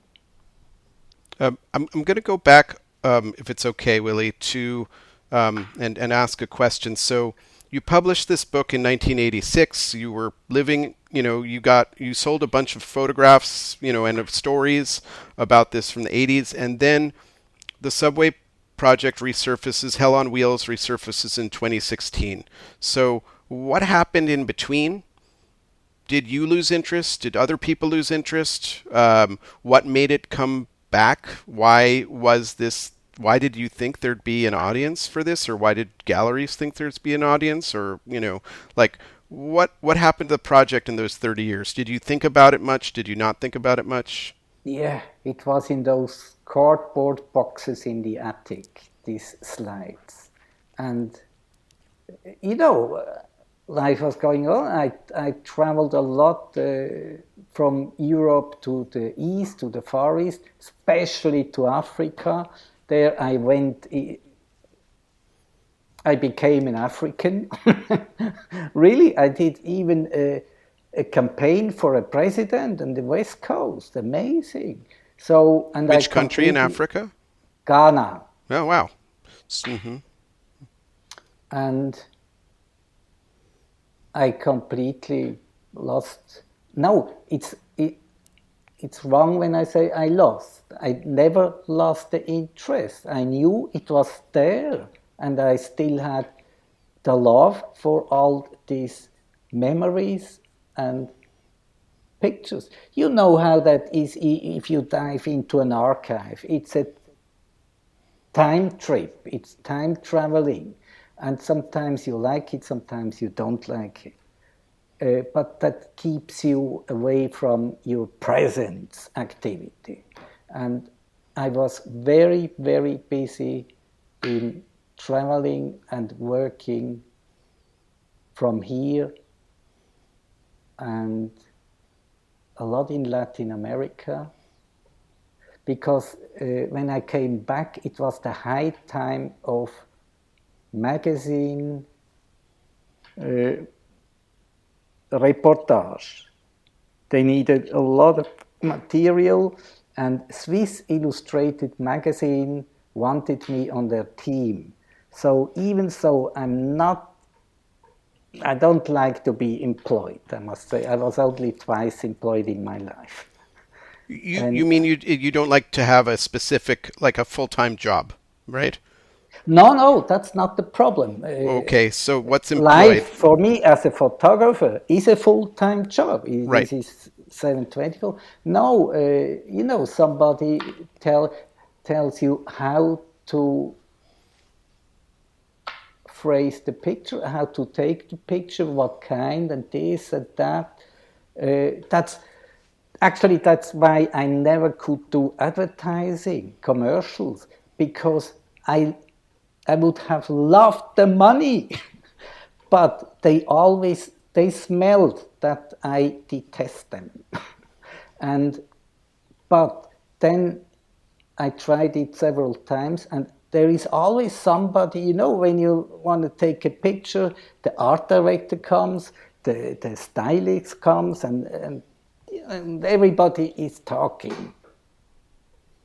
I'm going to go back, if it's okay, Willy, to and ask a question. So you published this book in 1986. You were living, you sold a bunch of photographs, and of stories about this from the 80s, and then the subway project resurfaces, Hell on Wheels resurfaces in 2016. So what happened in between? Did you lose interest? Did other people lose interest? What made it come back? Why was this? Why did you think there'd be an audience for this, or why did galleries think there'd be an audience, or like what happened to the project in those 30 years? Did you think about it much? Did you not think about it much? Yeah, it was in those cardboard boxes in the attic, these slides. And, you know, life was going on. I traveled a lot from Europe to the east, to the Far East, especially to Africa. There I went, I became an African. Really, I did even a campaign for a president on the West Coast. Amazing. So, and I Which country in completely, Africa? Ghana. Oh, wow. Mm-hmm. And I completely lost. No, it's wrong when I say I lost. I never lost the interest. I knew it was there, and I still had the love for all these memories and pictures. You know how that is if you dive into an archive. It's a time trip, it's time traveling, and sometimes you like it, sometimes you don't like it. But that keeps you away from your present activity. And I was very, very busy in traveling and working from here and a lot in Latin America. Because when I came back, it was the high time of magazine reportage. They needed a lot of material, and Swiss Illustrated magazine wanted me on their team. So even so, I don't like to be employed, I must say. I was only twice employed in my life. You And mean you don't like to have a specific, like a full-time job, right? no, that's not the problem. Okay, so what's Life employed? for me as a photographer is a full-time job. Right. This is 724. No, somebody tells you how to phrase the picture, how to take the picture, what kind, and this and that. That's why I never could do advertising, commercials, because I would have loved the money, but they smelled that I detest them. and but then I tried it several times, and there is always somebody, when you want to take a picture, the art director comes, the stylist comes, and everybody is talking.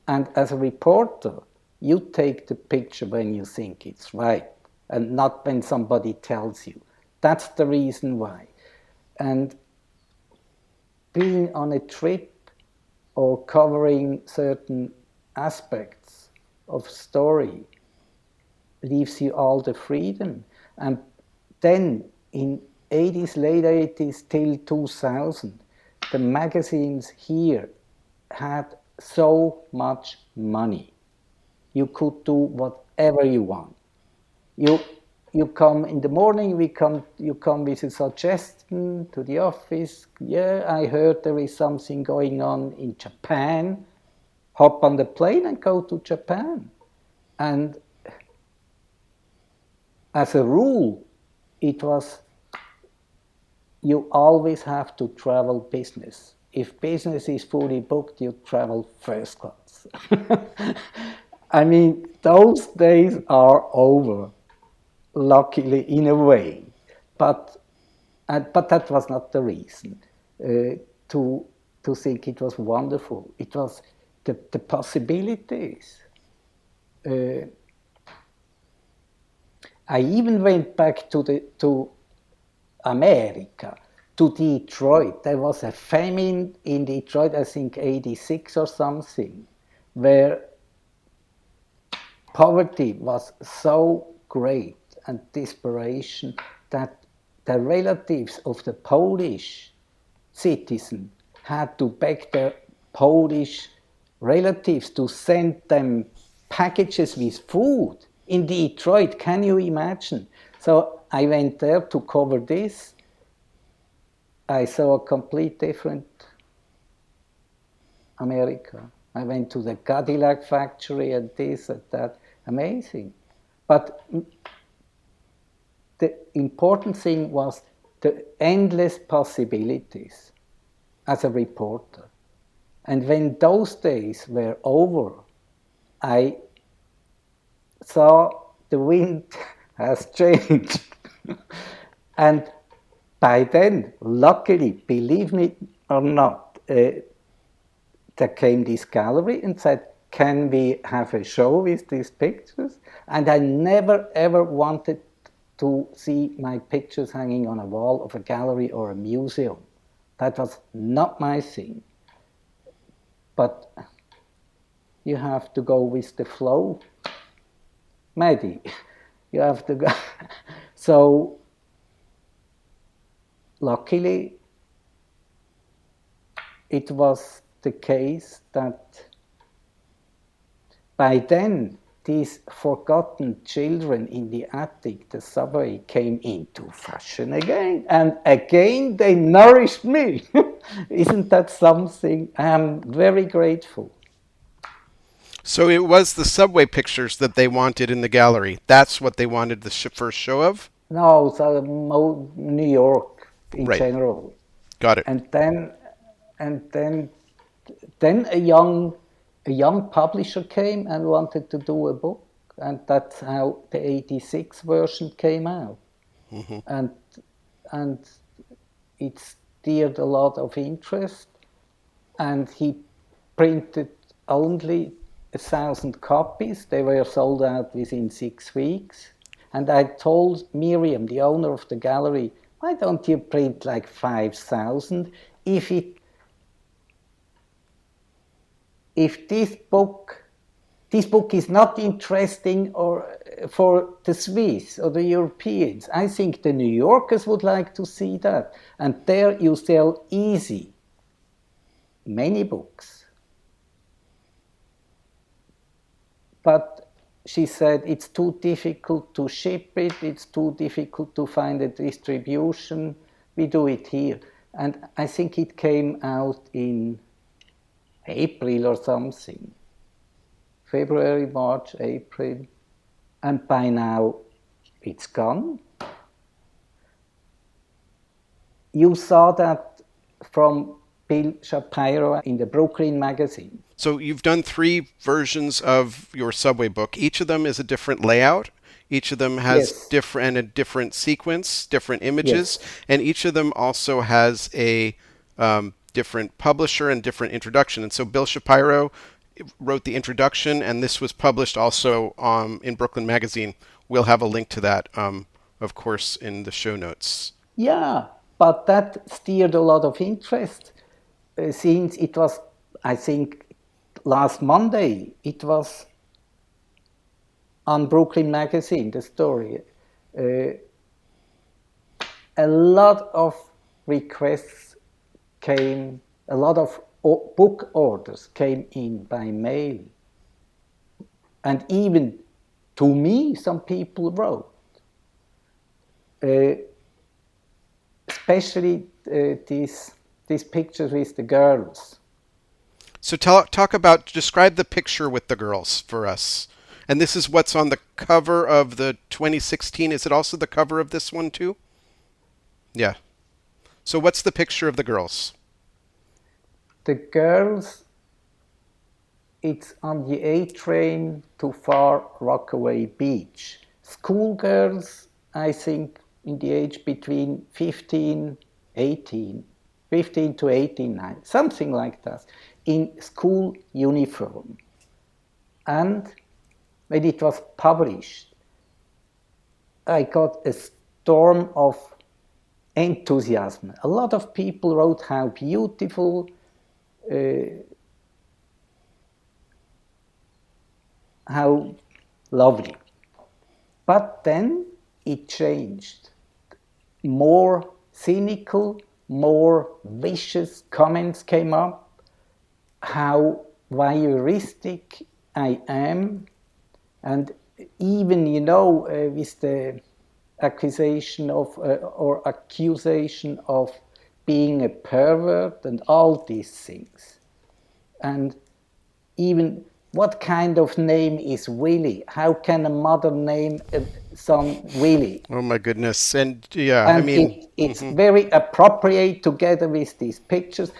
And as a reporter, you take the picture when you think it's right, and not when somebody tells you. That's the reason why. And being on a trip or covering certain aspects of story leaves you all the freedom. And then in 80s, late 80s till 2000, the magazines here had so much money. You could do whatever you want. You come in the morning, you come with a suggestion to the office. Yeah, I heard there is something going on in Japan. Hop on the plane and go to Japan. And as a rule, it was, you always have to travel business. if business is fully booked, you travel first class. I mean, those days are over, luckily in a way. But that was not the reason to think it was wonderful. It was the possibilities. I even went back to America, to Detroit. There was a famine in Detroit, I think 86 or something, where poverty was so great and desperation that the relatives of the Polish citizen had to beg their Polish relatives to send them packages with food in Detroit. Can you imagine? So I went there to cover this. I saw a complete different America. I went to the Cadillac factory and this and that. Amazing. But the important thing was the endless possibilities as a reporter. And when those days were over, I saw the wind has changed. And by then, luckily, believe me or not, there came this gallery and said, can we have a show with these pictures? And I never ever wanted to see my pictures hanging on a wall of a gallery or a museum. That was not my thing. But you have to go with the flow, Maddie. You have to go. So, luckily, it was the case that by then, these forgotten children in the attic, the subway, came into fashion again. And again, they nourished me. Isn't that something? I am very grateful. So it was the subway pictures that they wanted in the gallery. That's what they wanted the first show of? No, so New York in Right. general. Got it. And then a young publisher came and wanted to do a book, and that's how the '86 version came out. Mm-hmm. And it stirred a lot of interest, and he printed only 1,000 copies. They were sold out within 6 weeks. And I told Miriam, the owner of the gallery, why don't you print like 5,000? If this book is not interesting or for the Swiss or the Europeans, I think the New Yorkers would like to see that. And there you sell easy many books. But she said it's too difficult to ship it, it's too difficult to find a distribution, we do it here. And I think it came out in April or something. February, March, April. And by now, it's gone. You saw that from Bill Shapiro in the Brooklyn magazine. So you've done 3 versions of your subway book. Each of them is a different layout. Each of them has a different sequence, different images, and each of them also has a different publisher and different introduction. And so Bill Shapiro wrote the introduction, and this was published also in Brooklyn Magazine. We'll have a link to that, of course, in the show notes. Yeah, but that stirred a lot of interest since it was, I think, last Monday, it was on Brooklyn Magazine, the story. A lot of requests came, a lot of book orders came in by mail. And even to me, some people wrote. Especially these pictures with the girls. So describe the picture with the girls for us. And this is what's on the cover of the 2016. Is it also the cover of this one too? Yeah. So what's the picture of the girls? The girls, it's on the A train to Far Rockaway Beach. Schoolgirls, I think, in the age between 15, 18, 15 to 18, something like that, in school uniform. And when it was published, I got a storm of enthusiasm. A lot of people wrote how beautiful, how lovely. But then it changed. More cynical, more vicious comments came up. How voyeuristic I am. And even, with the accusation of being a pervert and all these things. And even what kind of name is Willy? How can a mother name a son Willy? Oh my goodness. And yeah, And it's very appropriate together with these pictures.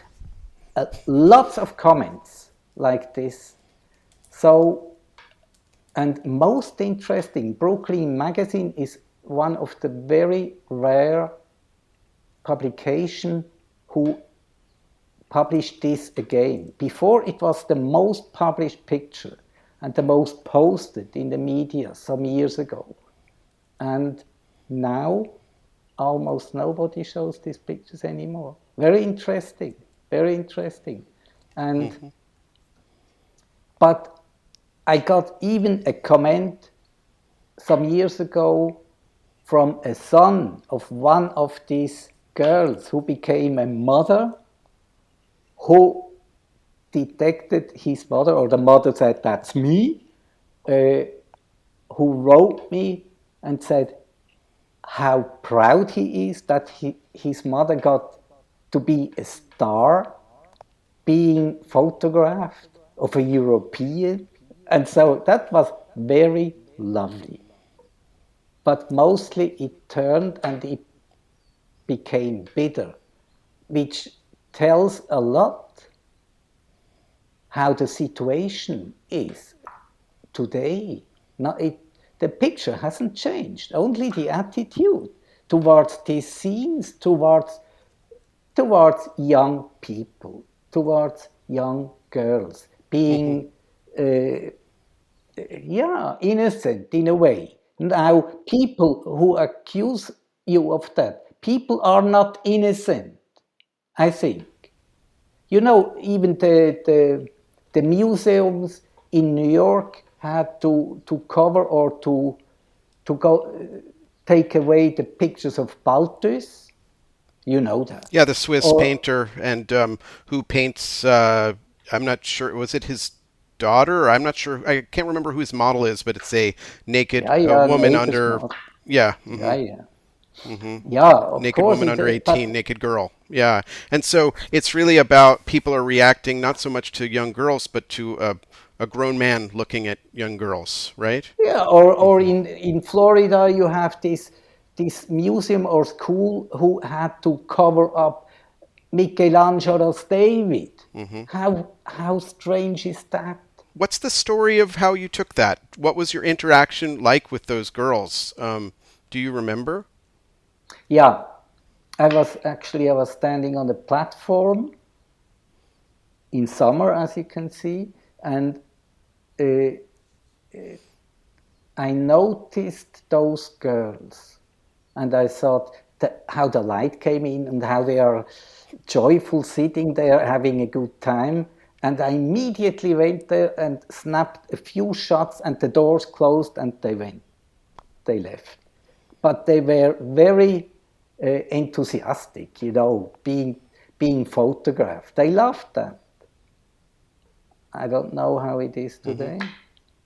Lots of comments like this. So, and most interesting, Brooklyn Magazine is one of the very rare publications who published this again. Before it was the most published picture and the most posted in the media some years ago. And now almost nobody shows these pictures anymore. Very interesting, very interesting. And but I got even a comment some years ago from a son of one of these girls who became a mother, who detected his mother, or the mother said, "That's me," who wrote me and said how proud he is that his mother got to be a star, being photographed of a European. And so that was very lovely. But mostly it turned and it became bitter, which tells a lot how the situation is today. The picture hasn't changed, only the attitude towards these scenes, towards young people, towards young girls, being innocent in a way. Now, people who accuse you of that, people are not innocent, I think. Even the museums in New York had to cover or to go take away the pictures of Balthus. You know that. Yeah, the Swiss painter, and who paints, I'm not sure, was it his daughter? I'm not sure. I can't remember who his model is, but it's a naked woman under. Yeah. Yeah, of naked course. Woman under 18, naked girl. Yeah. And so it's really about people are reacting not so much to young girls, but to a grown man looking at young girls, right? Yeah, or in Florida, you have this museum or school who had to cover up Michelangelo's David. How strange is that? What's the story of how you took that? What was your interaction like with those girls? Do you remember? Yeah, I was standing on the platform in summer, as you can see, and I noticed those girls, and I thought how the light came in and how they are joyful sitting there having a good time. And I immediately went there and snapped a few shots, and the doors closed and they left. But they were very enthusiastic, being photographed. They loved that. I don't know how it is today.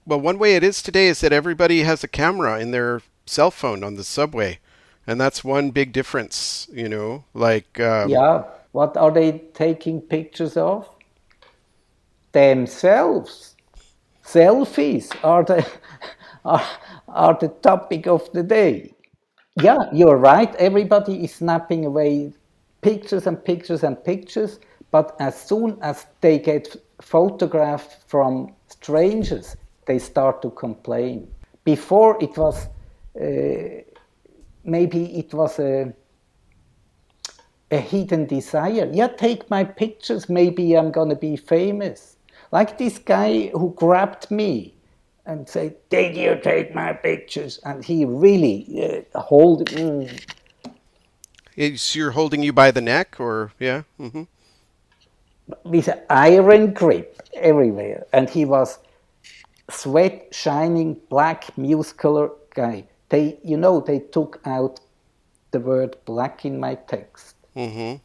Well, one way it is today is that everybody has a camera in their cell phone on the subway. And that's one big difference, Yeah, what are they taking pictures of? Themselves. Selfies are the topic of the day. Yeah, you're right. Everybody is snapping away pictures and pictures and pictures, But as soon as they get photographed from strangers, they start to complain. Before it was, maybe it was a hidden desire. Yeah, take my pictures, maybe I'm gonna be famous. Like this guy who grabbed me and said, "Did you take my pictures?" And he really hold. You're holding you by the neck, or yeah? Mm-hmm. With an iron grip everywhere, and he was sweat shining, black, muscular guy. They took out the word black in my text. Mm-hmm.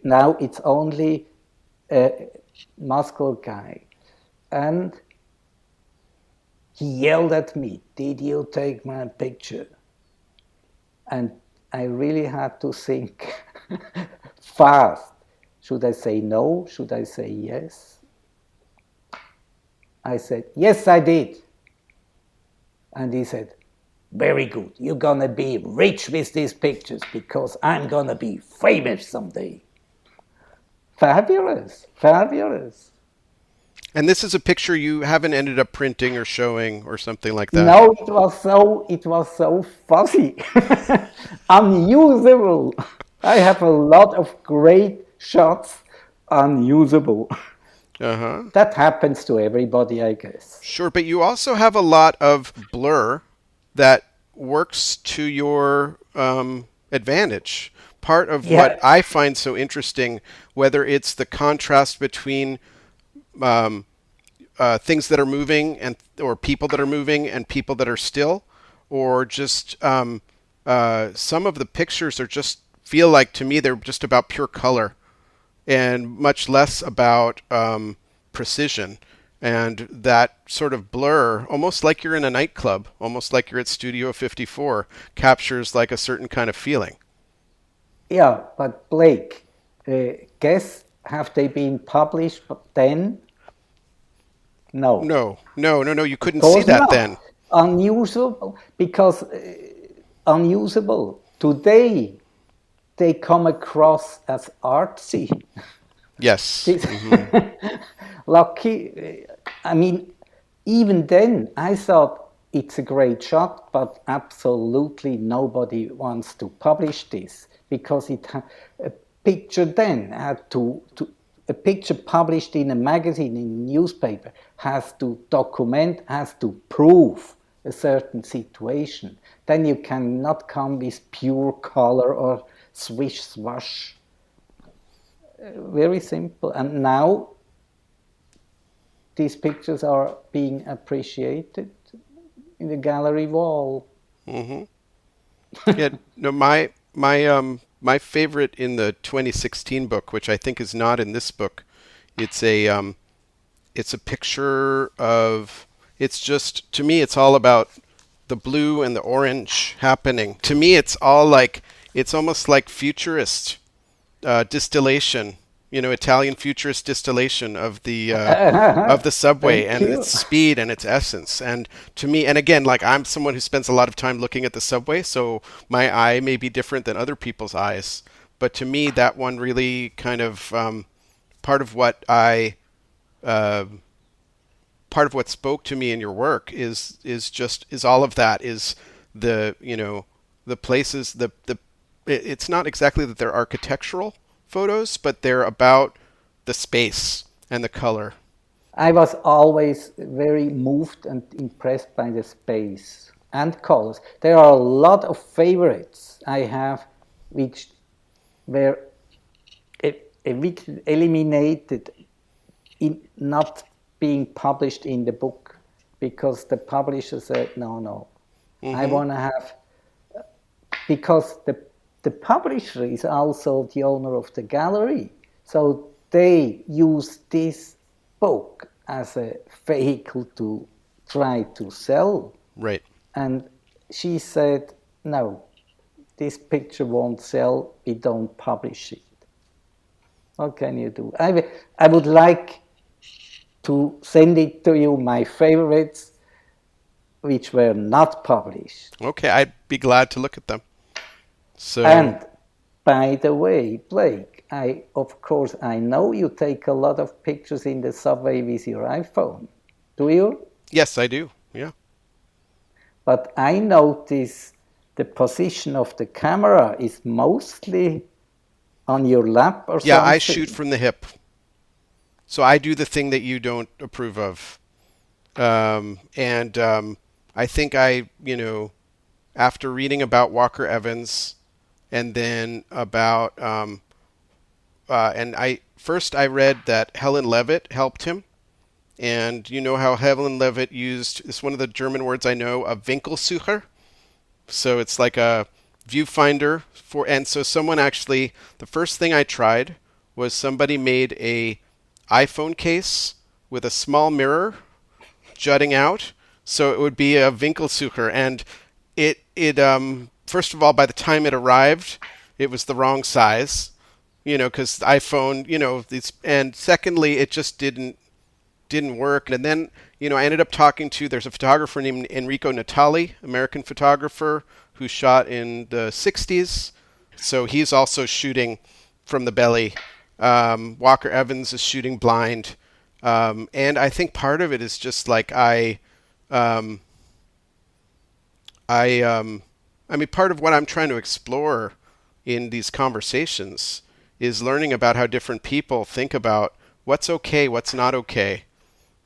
Now it's only a muscular guy. And he yelled at me, "Did you take my picture?" And I really had to think fast. Should I say no? Should I say yes? I said, "Yes, I did." And he said, "Very good. You're going to be rich with these pictures because I'm going to be famous someday." Fabulous, fabulous. And this is a picture you haven't ended up printing or showing or something like that. No, it was so fuzzy, unusable. I have a lot of great shots unusable. Uh-huh. That happens to everybody, I guess. Sure, but you also have a lot of blur that works to your advantage. Part of what Yeah, I find so interesting, whether it's the contrast between um, things that are moving and or people that are moving and people that are still, or just some of the pictures are just feel like to me they're just about pure color and much less about precision. And that sort of blur, almost like you're in a nightclub, almost like you're at Studio 54, captures like a certain kind of feeling. yeah, but Blake, guess, have they been published then? No. No, no, no, no, you couldn't see Course that not. then. Unusable, because unusable. Today, they come across as artsy. Yes. This Hmm. lucky. I mean, even then, I thought it's a great shot, but absolutely nobody wants to publish this because a picture then had to a picture published in a magazine, in a newspaper, has to document, has to prove a certain situation. Then you cannot come with pure color or swish swash. Very simple. And now these pictures are being appreciated in the gallery wall. Hmm. Yeah, no, my favorite in the 2016 book, which I think is not in this book, it's a picture of, it's just, to me it's all about the blue and the orange happening. To me it's all like, it's almost like futurist distillation, Italian futurist distillation of the subway Thank and you. its speed and its essence. And to me, and again, like I'm someone who spends a lot of time looking at the subway, so my eye may be different than other people's eyes. But to me, that one really kind of part of what I uh, part of what spoke to me in your work is all of that, is the places, it's not exactly that they're architectural photos, but they're about the space and the color. I was always very moved and impressed by the space and colors. There are a lot of favorites I have which were eliminated in not being published in the book because the publisher said, no, no, I Hmm. want to have, because the publisher is also the owner of the gallery. So they use this book as a vehicle to try to sell. Right. And she said, no, this picture won't sell, we don't publish it. What can you do? I would like to send it to you, my favorites, which were not published. Okay, I'd be glad to look at them. So, And by the way, Blake, of course, I know you take a lot of pictures in the subway with your iPhone. Do you? Yes, I do. Yeah. But I notice the position of the camera is mostly on your lap or Yeah, I shoot something. from the hip. So I do the thing that you don't approve of. And I think after reading about Walker Evans and then about, and I read that Helen Levitt helped him. And you know how Helen Levitt used, it's one of the German words I know, a Winkelsucher. So it's like a viewfinder and so someone actually, the first thing I tried was somebody made a iPhone case with a small mirror jutting out, so it would be a Winkelsucher, and it first of all, by the time it arrived, it was the wrong size, because the iPhone, and secondly, it just didn't work. And then, I ended up talking to, there's a photographer named Enrico Natali, American photographer, who shot in the 60s. So he's also shooting from the belly. Walker Evans is shooting blind. And I think part of it is just like um, I mean, part of what I'm trying to explore in these conversations is learning about how different people think about what's okay, what's not okay.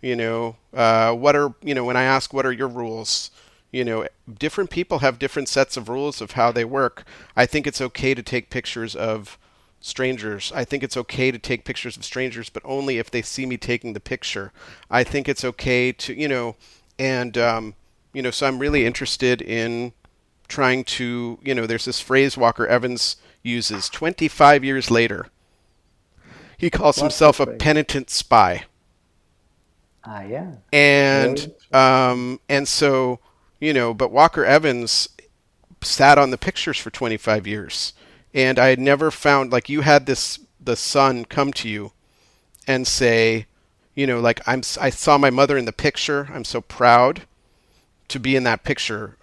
When I ask what are your rules, different people have different sets of rules of how they work. I think it's okay to take pictures of strangers. I think it's okay to take pictures of strangers, but only if they see me taking the picture. I think it's okay to, so I'm really interested in trying to, there's this phrase Walker Evans uses 25 years later. He calls What's the himself a phrase? penitent spy. Ah, yeah. Very And interesting. and so, but Walker Evans sat on the pictures for 25 years. And I had never found, like, you had the son come to you and say, like, I saw my mother in the picture. I'm so proud to be in that picture.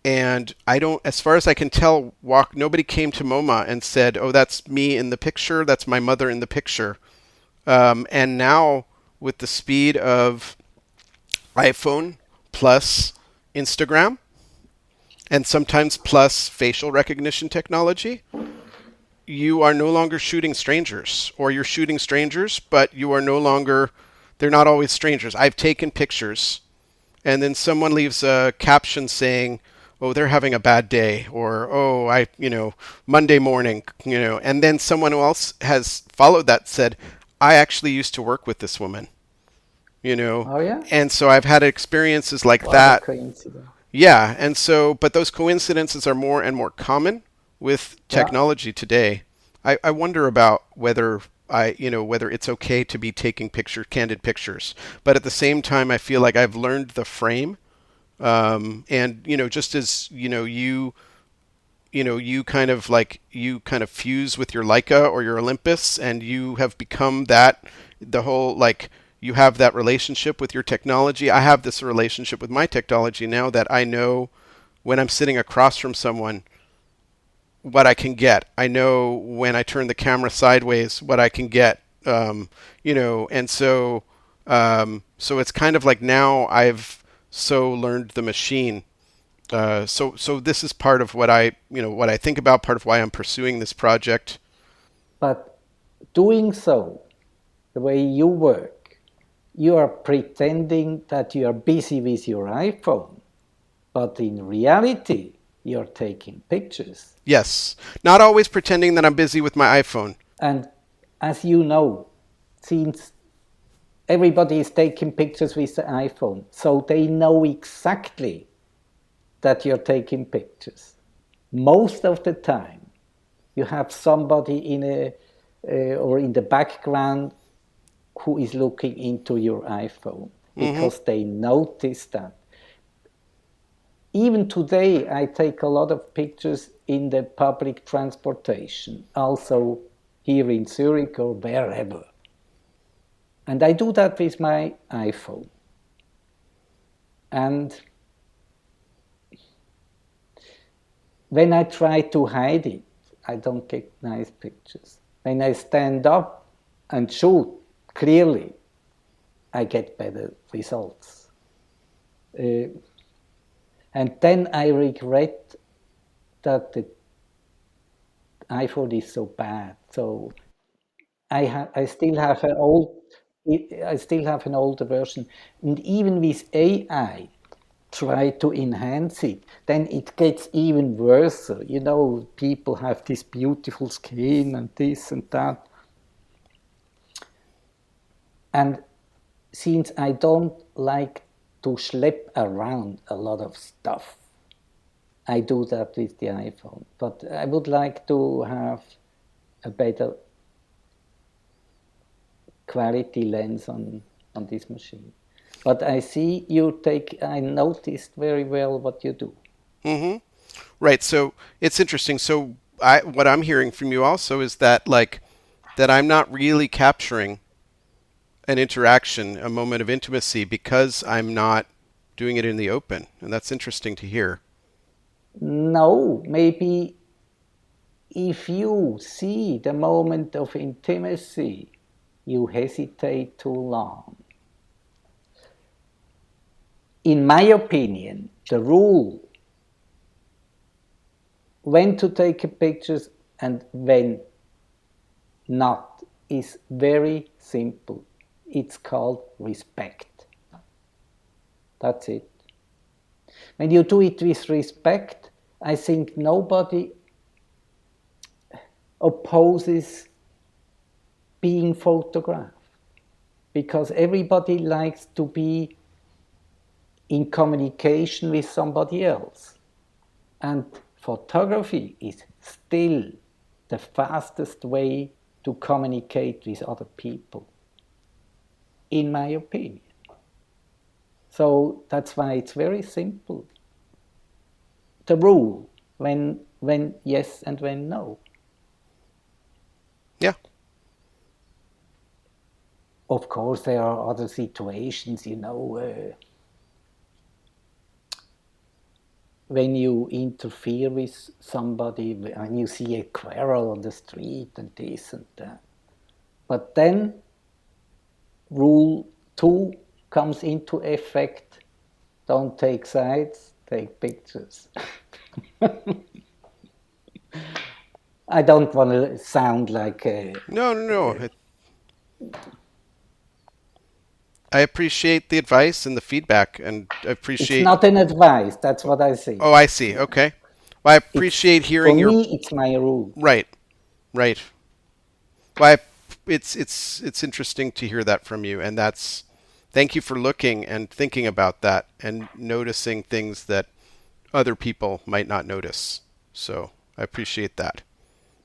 And I don't, as far as I can tell, nobody came to MoMA and said, "Oh, that's me in the picture. That's my mother in the picture." And now, with the speed of iPhone plus Instagram and sometimes plus facial recognition technology, you are no longer shooting strangers, or you're shooting strangers, but you are no longer, they're not always strangers. I've taken pictures and then someone leaves a caption saying, "Oh, they're having a bad day," or "Oh, Monday morning," and then someone else has followed that, said, "I actually used to work with this woman," you know, Oh, yeah. and so I've had experiences like What a that. coincidence. Yeah, and so, but those coincidences are more and more common with Yeah. technology today. I wonder about whether it's okay to be taking candid pictures, but at the same time, I feel like I've learned the frame, and just as you kind of fuse with your Leica or your Olympus, and you have become that, the whole, like, you have that relationship with your technology. I have this relationship with my technology now, that I know when I'm sitting across from someone what I can get. I know when I turn the camera sideways what I can get. And so it's kind of like now I've so learned the machine. So this is part of what I think about, part of why I'm pursuing this project. But doing so, the way you work, you are pretending that you are busy with your iPhone, but in reality, you're taking pictures. Yes, not always pretending that I'm busy with my iPhone. And as you know, since everybody is taking pictures with the iPhone, so they know exactly that you're taking pictures. Most of the time, you have somebody or in the background who is looking into your iPhone Hmm. because they notice that. Even today, I take a lot of pictures in the public transportation, also here in Zurich or wherever. And I do that with my iPhone. And when I try to hide it, I don't get nice pictures. When I stand up and shoot clearly, I get better results. And then I regret that the iPhone is so bad. So I still have I still have an older version, and even with AI, try to enhance it, then it gets even worse. You know, people have this beautiful skin and this and that, and since I don't like to schlep around a lot of stuff, I do that with the iPhone. But I would like to have a better quality lens on this machine. But I see you take, I noticed very well what you do. Mm-hmm. Right. So it's interesting. So what I'm hearing from you also is that that I'm not really capturing an interaction, a moment of intimacy, because I'm not doing it in the open, and that's interesting to hear. No, maybe if you see the moment of intimacy, you hesitate too long. In my opinion, the rule when to take pictures and when not is very simple. It's called respect. That's it. When you do it with respect, I think nobody opposes being photographed because everybody likes to be in communication with somebody else. And photography is still the fastest way to communicate with other people, in my opinion. So that's why it's very simple. The rule, when yes and when no. Yeah. Of course, there are other situations, when you interfere with somebody, when you see a quarrel on the street and this and that. But then rule 2 comes into effect. Don't take sides, take pictures. I don't want to sound like No, no, no. I appreciate the advice and the feedback, and I it's appreciate. not an advice. That's what I say. Oh, I see. Yeah. Okay. Well, I It's appreciate for hearing your. me. It's my rule. Right. Right. Well, it's interesting to hear that from you, and that's thank you for looking and thinking about that and noticing things that other people might not notice. So I appreciate that.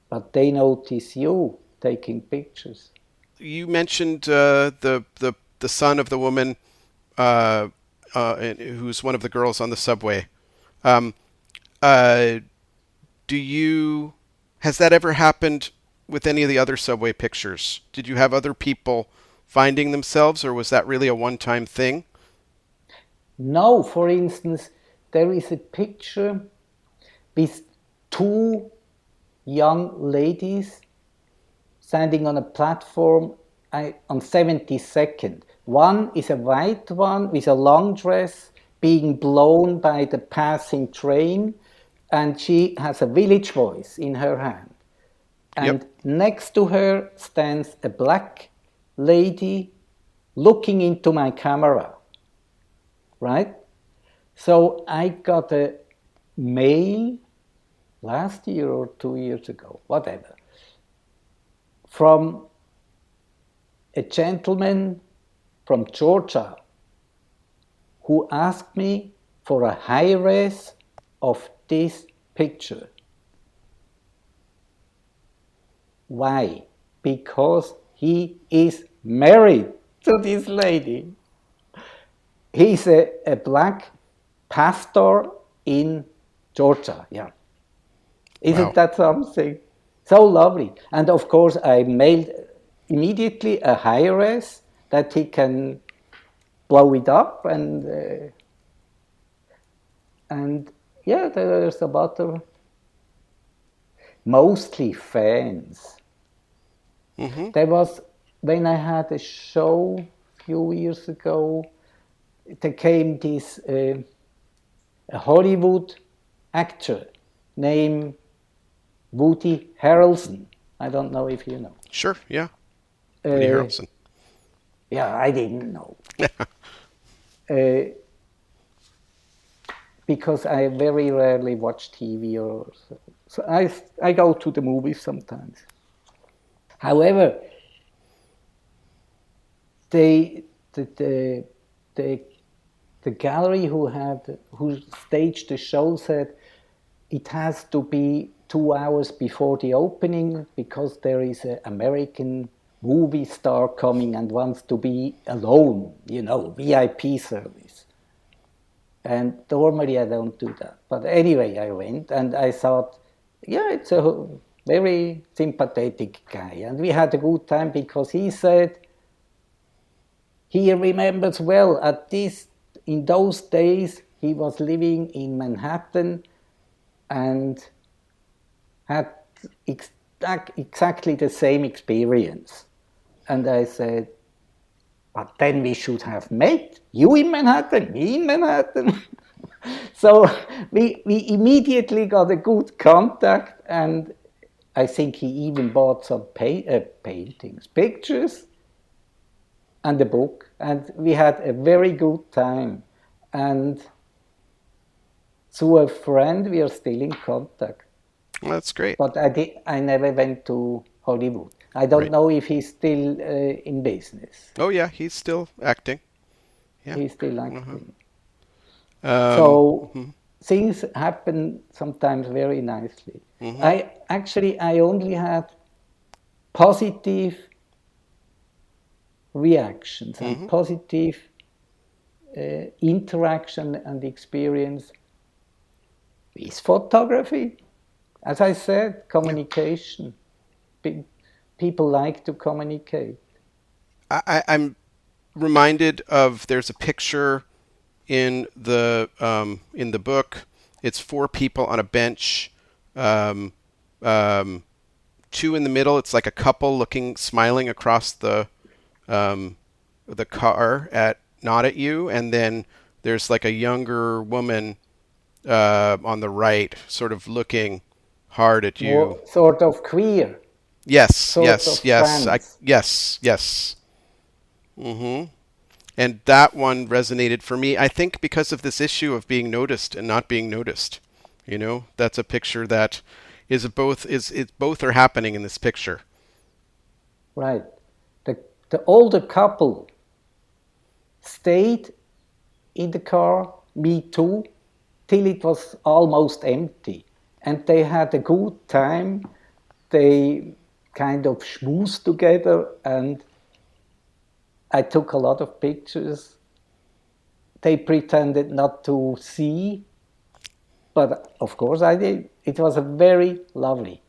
But they notice you taking pictures. You mentioned the son of the woman who's one of the girls on the subway. Um, uh, do you has that ever happened with any of the other subway pictures? Did you have other people finding themselves, or was that really a one-time thing? No, for instance, there is a picture with two young ladies standing on a platform on 72nd. One is a white one with a long dress being blown by the passing train, and she has a village voice in her hand. Yep. And next to her stands a black lady looking into my camera, right? So I got a mail last year or 2 years ago, whatever, from a gentleman from Georgia who asked me for a high res of this picture. Why? Because he is married to this lady. He's a black pastor in Georgia. Yeah. Isn't Wow. that something? So lovely. And of course, I mailed immediately a high res that he can blow it up and yeah, there's about mostly fans. There was, when I had a show a few years ago, there came this a Hollywood actor named Woody Harrelson. I don't know if you know. Sure, yeah. Woody Harrelson. Yeah, I didn't know. uh, because I very rarely watch TV or so. So I go to the movies sometimes. However, the the gallery who staged the show said it has to be 2 hours before the opening because there is an American movie star coming and wants to be alone, VIP service. And normally I don't do that. But anyway, I went and I thought, yeah, it's a very sympathetic guy. And we had a good time because he said he remembers well in those days he was living in Manhattan and had exactly the same experience. And I said, but then we should have met. You in Manhattan, me in Manhattan. So we immediately got a good contact, and I think he even bought some paintings, pictures, and a book. And we had a very good time. And through a friend, we are still in contact. Well, that's great. But I never went to Hollywood. I don't know if he's still in business. Oh, yeah, he's still acting. Yeah. He's still acting. So things happen sometimes very nicely. I only had positive reactions and positive interaction and experience with photography. As I said, communication. People like to communicate. I'm reminded of there's a picture in the book. It's 4 people on a bench, 2 in the middle. It's like a couple smiling across the car not at you, and then there's like a younger woman on the right, sort of looking hard at you. More sort of queer. Yes. Yes. And that one resonated for me, I think, because of this issue of being noticed and not being noticed. That's a picture that both are happening in this picture. Right. The older couple stayed in the car, me too, till it was almost empty. And they had a good time. They kind of schmoozed together, and I took a lot of pictures. They pretended not to see, but of course I did. It was a very lovely.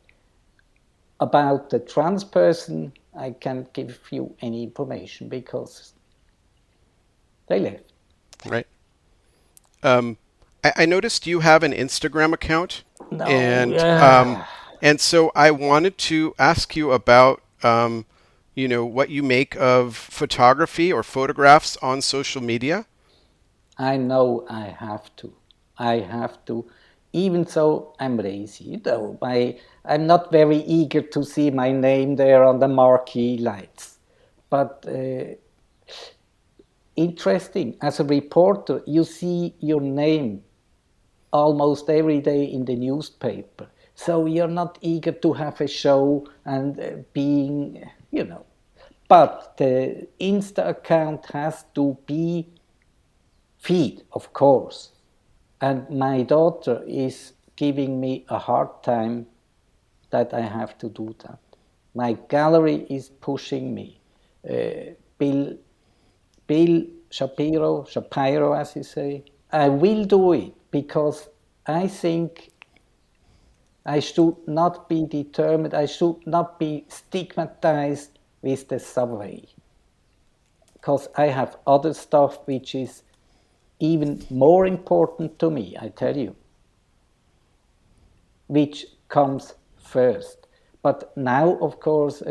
About the trans person, I can't give you any information because they left. Right. I noticed you have an Instagram account. No, and so I wanted to ask you about what you make of photography or photographs on social media. I know I have to. Even though I'm lazy, I'm not very eager to see my name there on the marquee lights. But interesting, as a reporter, you see your name almost every day in the newspaper. So you're not eager to have a show and being, But the Insta account has to be feed, of course. And my daughter is giving me a hard time that I have to do that. My gallery is pushing me. Bill Shapiro, as you say. I will do it because I think I should not be determined. I should not be stigmatized with the subway. Because I have other stuff which is even more important to me, I tell you, which comes first. But now, of course,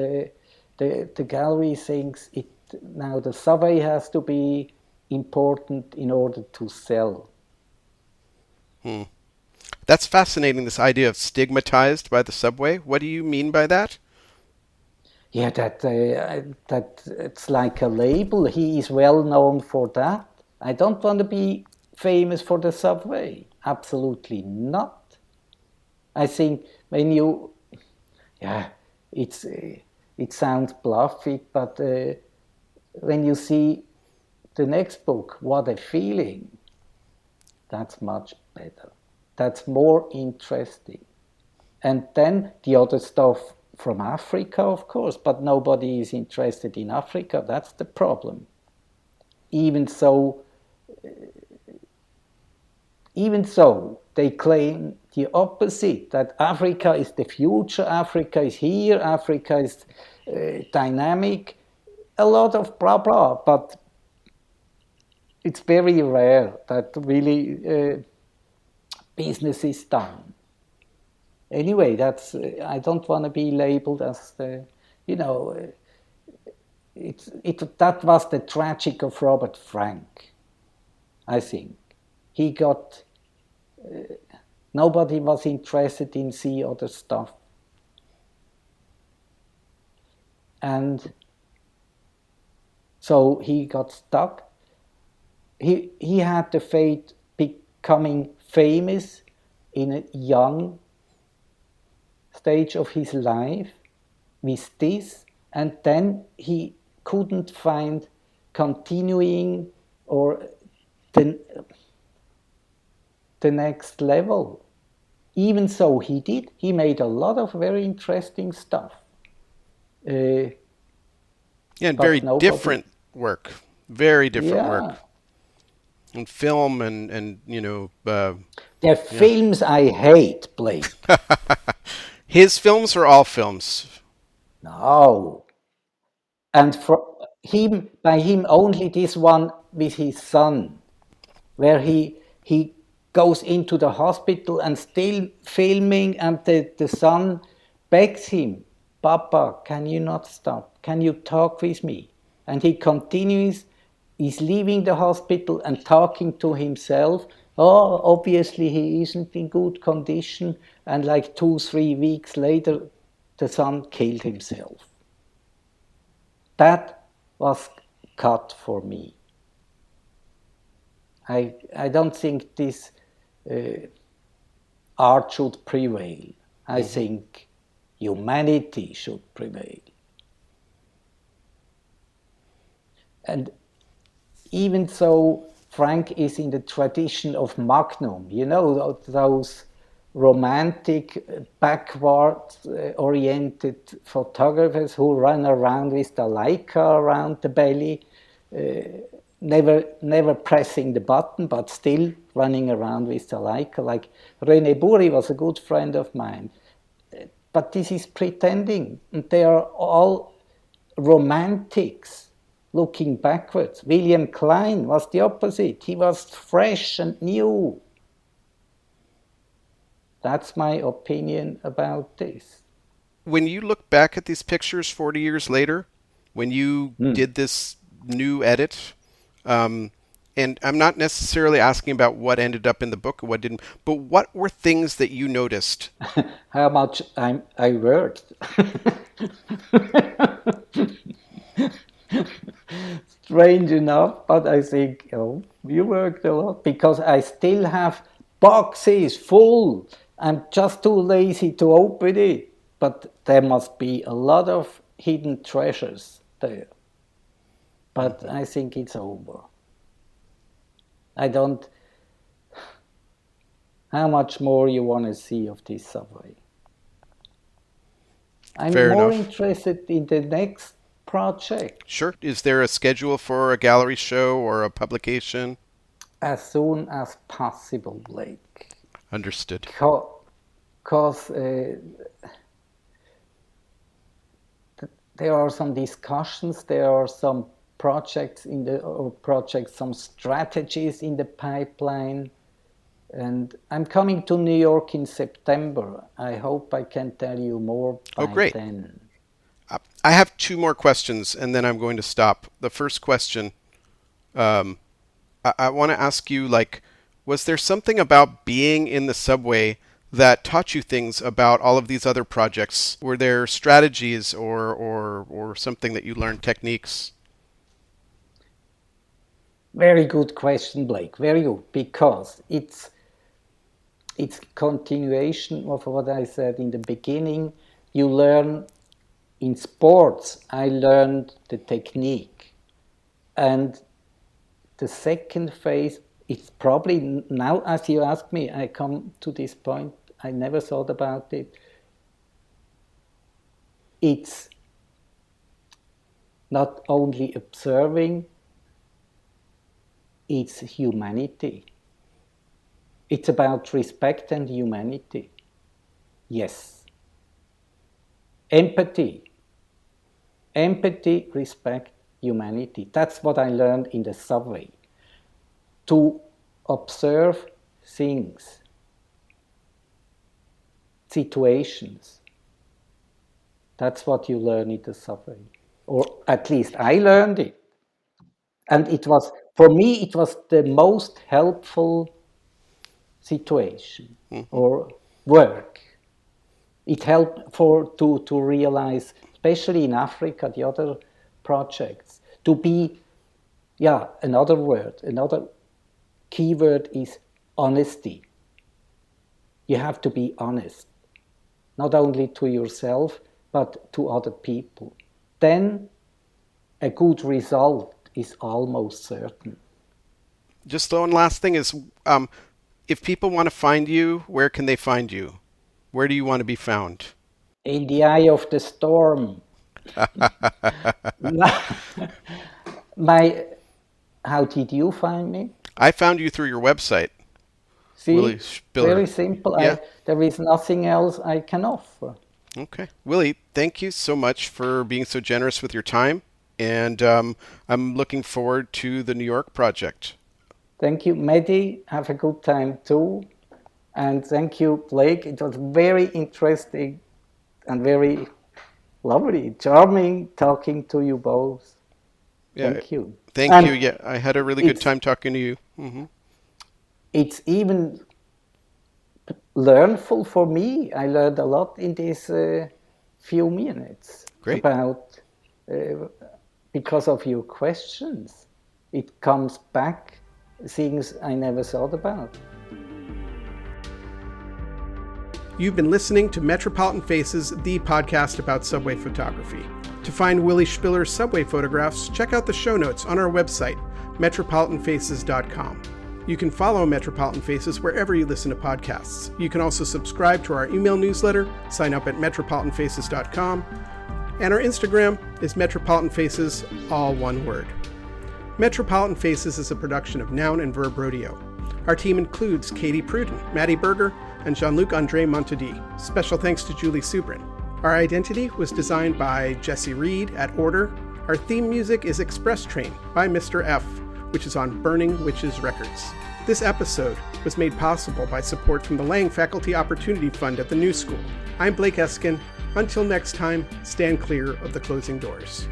The gallery thinks it now the subway has to be important in order to sell. That's fascinating, this idea of stigmatized by the subway. What do you mean by that? Yeah, that it's like a label. He is well known for that. I don't want to be famous for the subway. Absolutely not. I think when you, yeah, it's it sounds bluffy, but when you see the next book, What a Feeling, that's much better. That's more interesting. And then the other stuff from Africa, of course, but nobody is interested in Africa. That's the problem. Even so, even so, they claim the opposite, that Africa is the future, Africa is here, Africa is dynamic, a lot of blah blah, but it's very rare that really business is done. Anyway, that's I don't want to be labeled as the, you know, that was the tragic of Robert Frank. I think he got nobody was interested in see other stuff, and so he got stuck. He had the fate becoming famous in a young stage of his life with this, and then he couldn't find continuing or the next level. Even so, he did. He made a lot of very interesting stuff. Yeah, and very But nobody. different work. Very different work. Yeah. And film and The yeah. films I hate, Blake. His films are all films. No. And for him, by him only this one with his son, where he goes into the hospital and still filming, and the son begs him, Papa, can you not stop? Can you talk with me? And he continues, he's leaving the hospital and talking to himself. Oh, obviously he isn't in good condition. And like 2-3 weeks later, the son killed himself. That was cut for me. I don't think this art should prevail. I think humanity should prevail. And even so, Frank is in the tradition of Magnum, you know, those romantic, backward-oriented photographers who run around with the Leica around the belly, never pressing the button, but still running around with the Leica. Like René Bourri was a good friend of mine. But this is pretending, and they are all romantics looking backwards. William Klein was the opposite. He was fresh and new. That's my opinion about this. When you look back at these pictures 40 years later, when you did this new edit, and I'm not necessarily asking about what ended up in the book or what didn't, but what were things that you noticed? How much I worked. Strange enough, but I think, oh, you worked a lot because I still have boxes full. I'm just too lazy to open it. But there must be a lot of hidden treasures there. But I think it's over. I don't. How much more you want to see of this subway? I'm Fair more enough. interested in the next project. Sure. Is there a schedule for a gallery show or a publication? As soon as possible, Blake. Understood. Because there are some discussions, there are some projects some strategies in the pipeline. And I'm coming to New York in September. I hope I can tell you more Oh, by great. then. I have two more questions, and then I'm going to stop. The first question, I want to ask you, like, was there something about being in the subway that taught you things about all of these other projects? Were there strategies or something that you learned, techniques? Very good question, Blake. Very good, because it's continuation of what I said in the beginning. You learn in sports. I learned the technique, and the second phase. It's probably now, as you ask me, I come to this point. I never thought about it. It's not only observing, it's humanity. It's about respect and humanity. Yes. Empathy. Empathy, respect, humanity. That's what I learned in the subway. To observe things, situations. That's what you learn in the subway. Or at least I learned it. And it was, for me, it was the most helpful situation or work. It helped to realize, especially in Africa, the other projects, to be, another keyword is honesty. You have to be honest, not only to yourself, but to other people. Then a good result is almost certain. Just one last thing is, if people want to find you, where can they find you? Where do you want to be found? In the eye of the storm. How did you find me? I found you through your website. See, Willy Spiller. Very simple. Yeah. There is nothing else I can offer. Okay. Willy, thank you so much for being so generous with your time. And I'm looking forward to the New York project. Thank you, Mehdi. Have a good time too. And thank you, Blake. It was very interesting and very lovely, charming talking to you both. Yeah, thank you. Thank you. Yeah, I had a really good time talking to you. Mm-hmm. It's even learnful for me. I learned a lot in these few minutes. Great. About because of your questions. It comes back things I never thought about. You've been listening to Metropolitan Faces, the podcast about subway photography. To find Willy Spiller's subway photographs, check out the show notes on our website, metropolitanfaces.com. You can follow Metropolitan Faces wherever you listen to podcasts. You can also subscribe to our email newsletter, sign up at metropolitanfaces.com, and our Instagram is Metropolitan Faces, all one word. Metropolitan Faces is a production of Noun and Verb Rodeo. Our team includes Katie Pruden, Maddie Berger, and Jean-Luc André Montadi. Special thanks to Julie Subrin. Our identity was designed by Jesse Reed at Order. Our theme music is Express Train by Mr. F, which is on Burning Witches Records. This episode was made possible by support from the Lang Faculty Opportunity Fund at the New School. I'm Blake Eskin. Until next time, stand clear of the closing doors.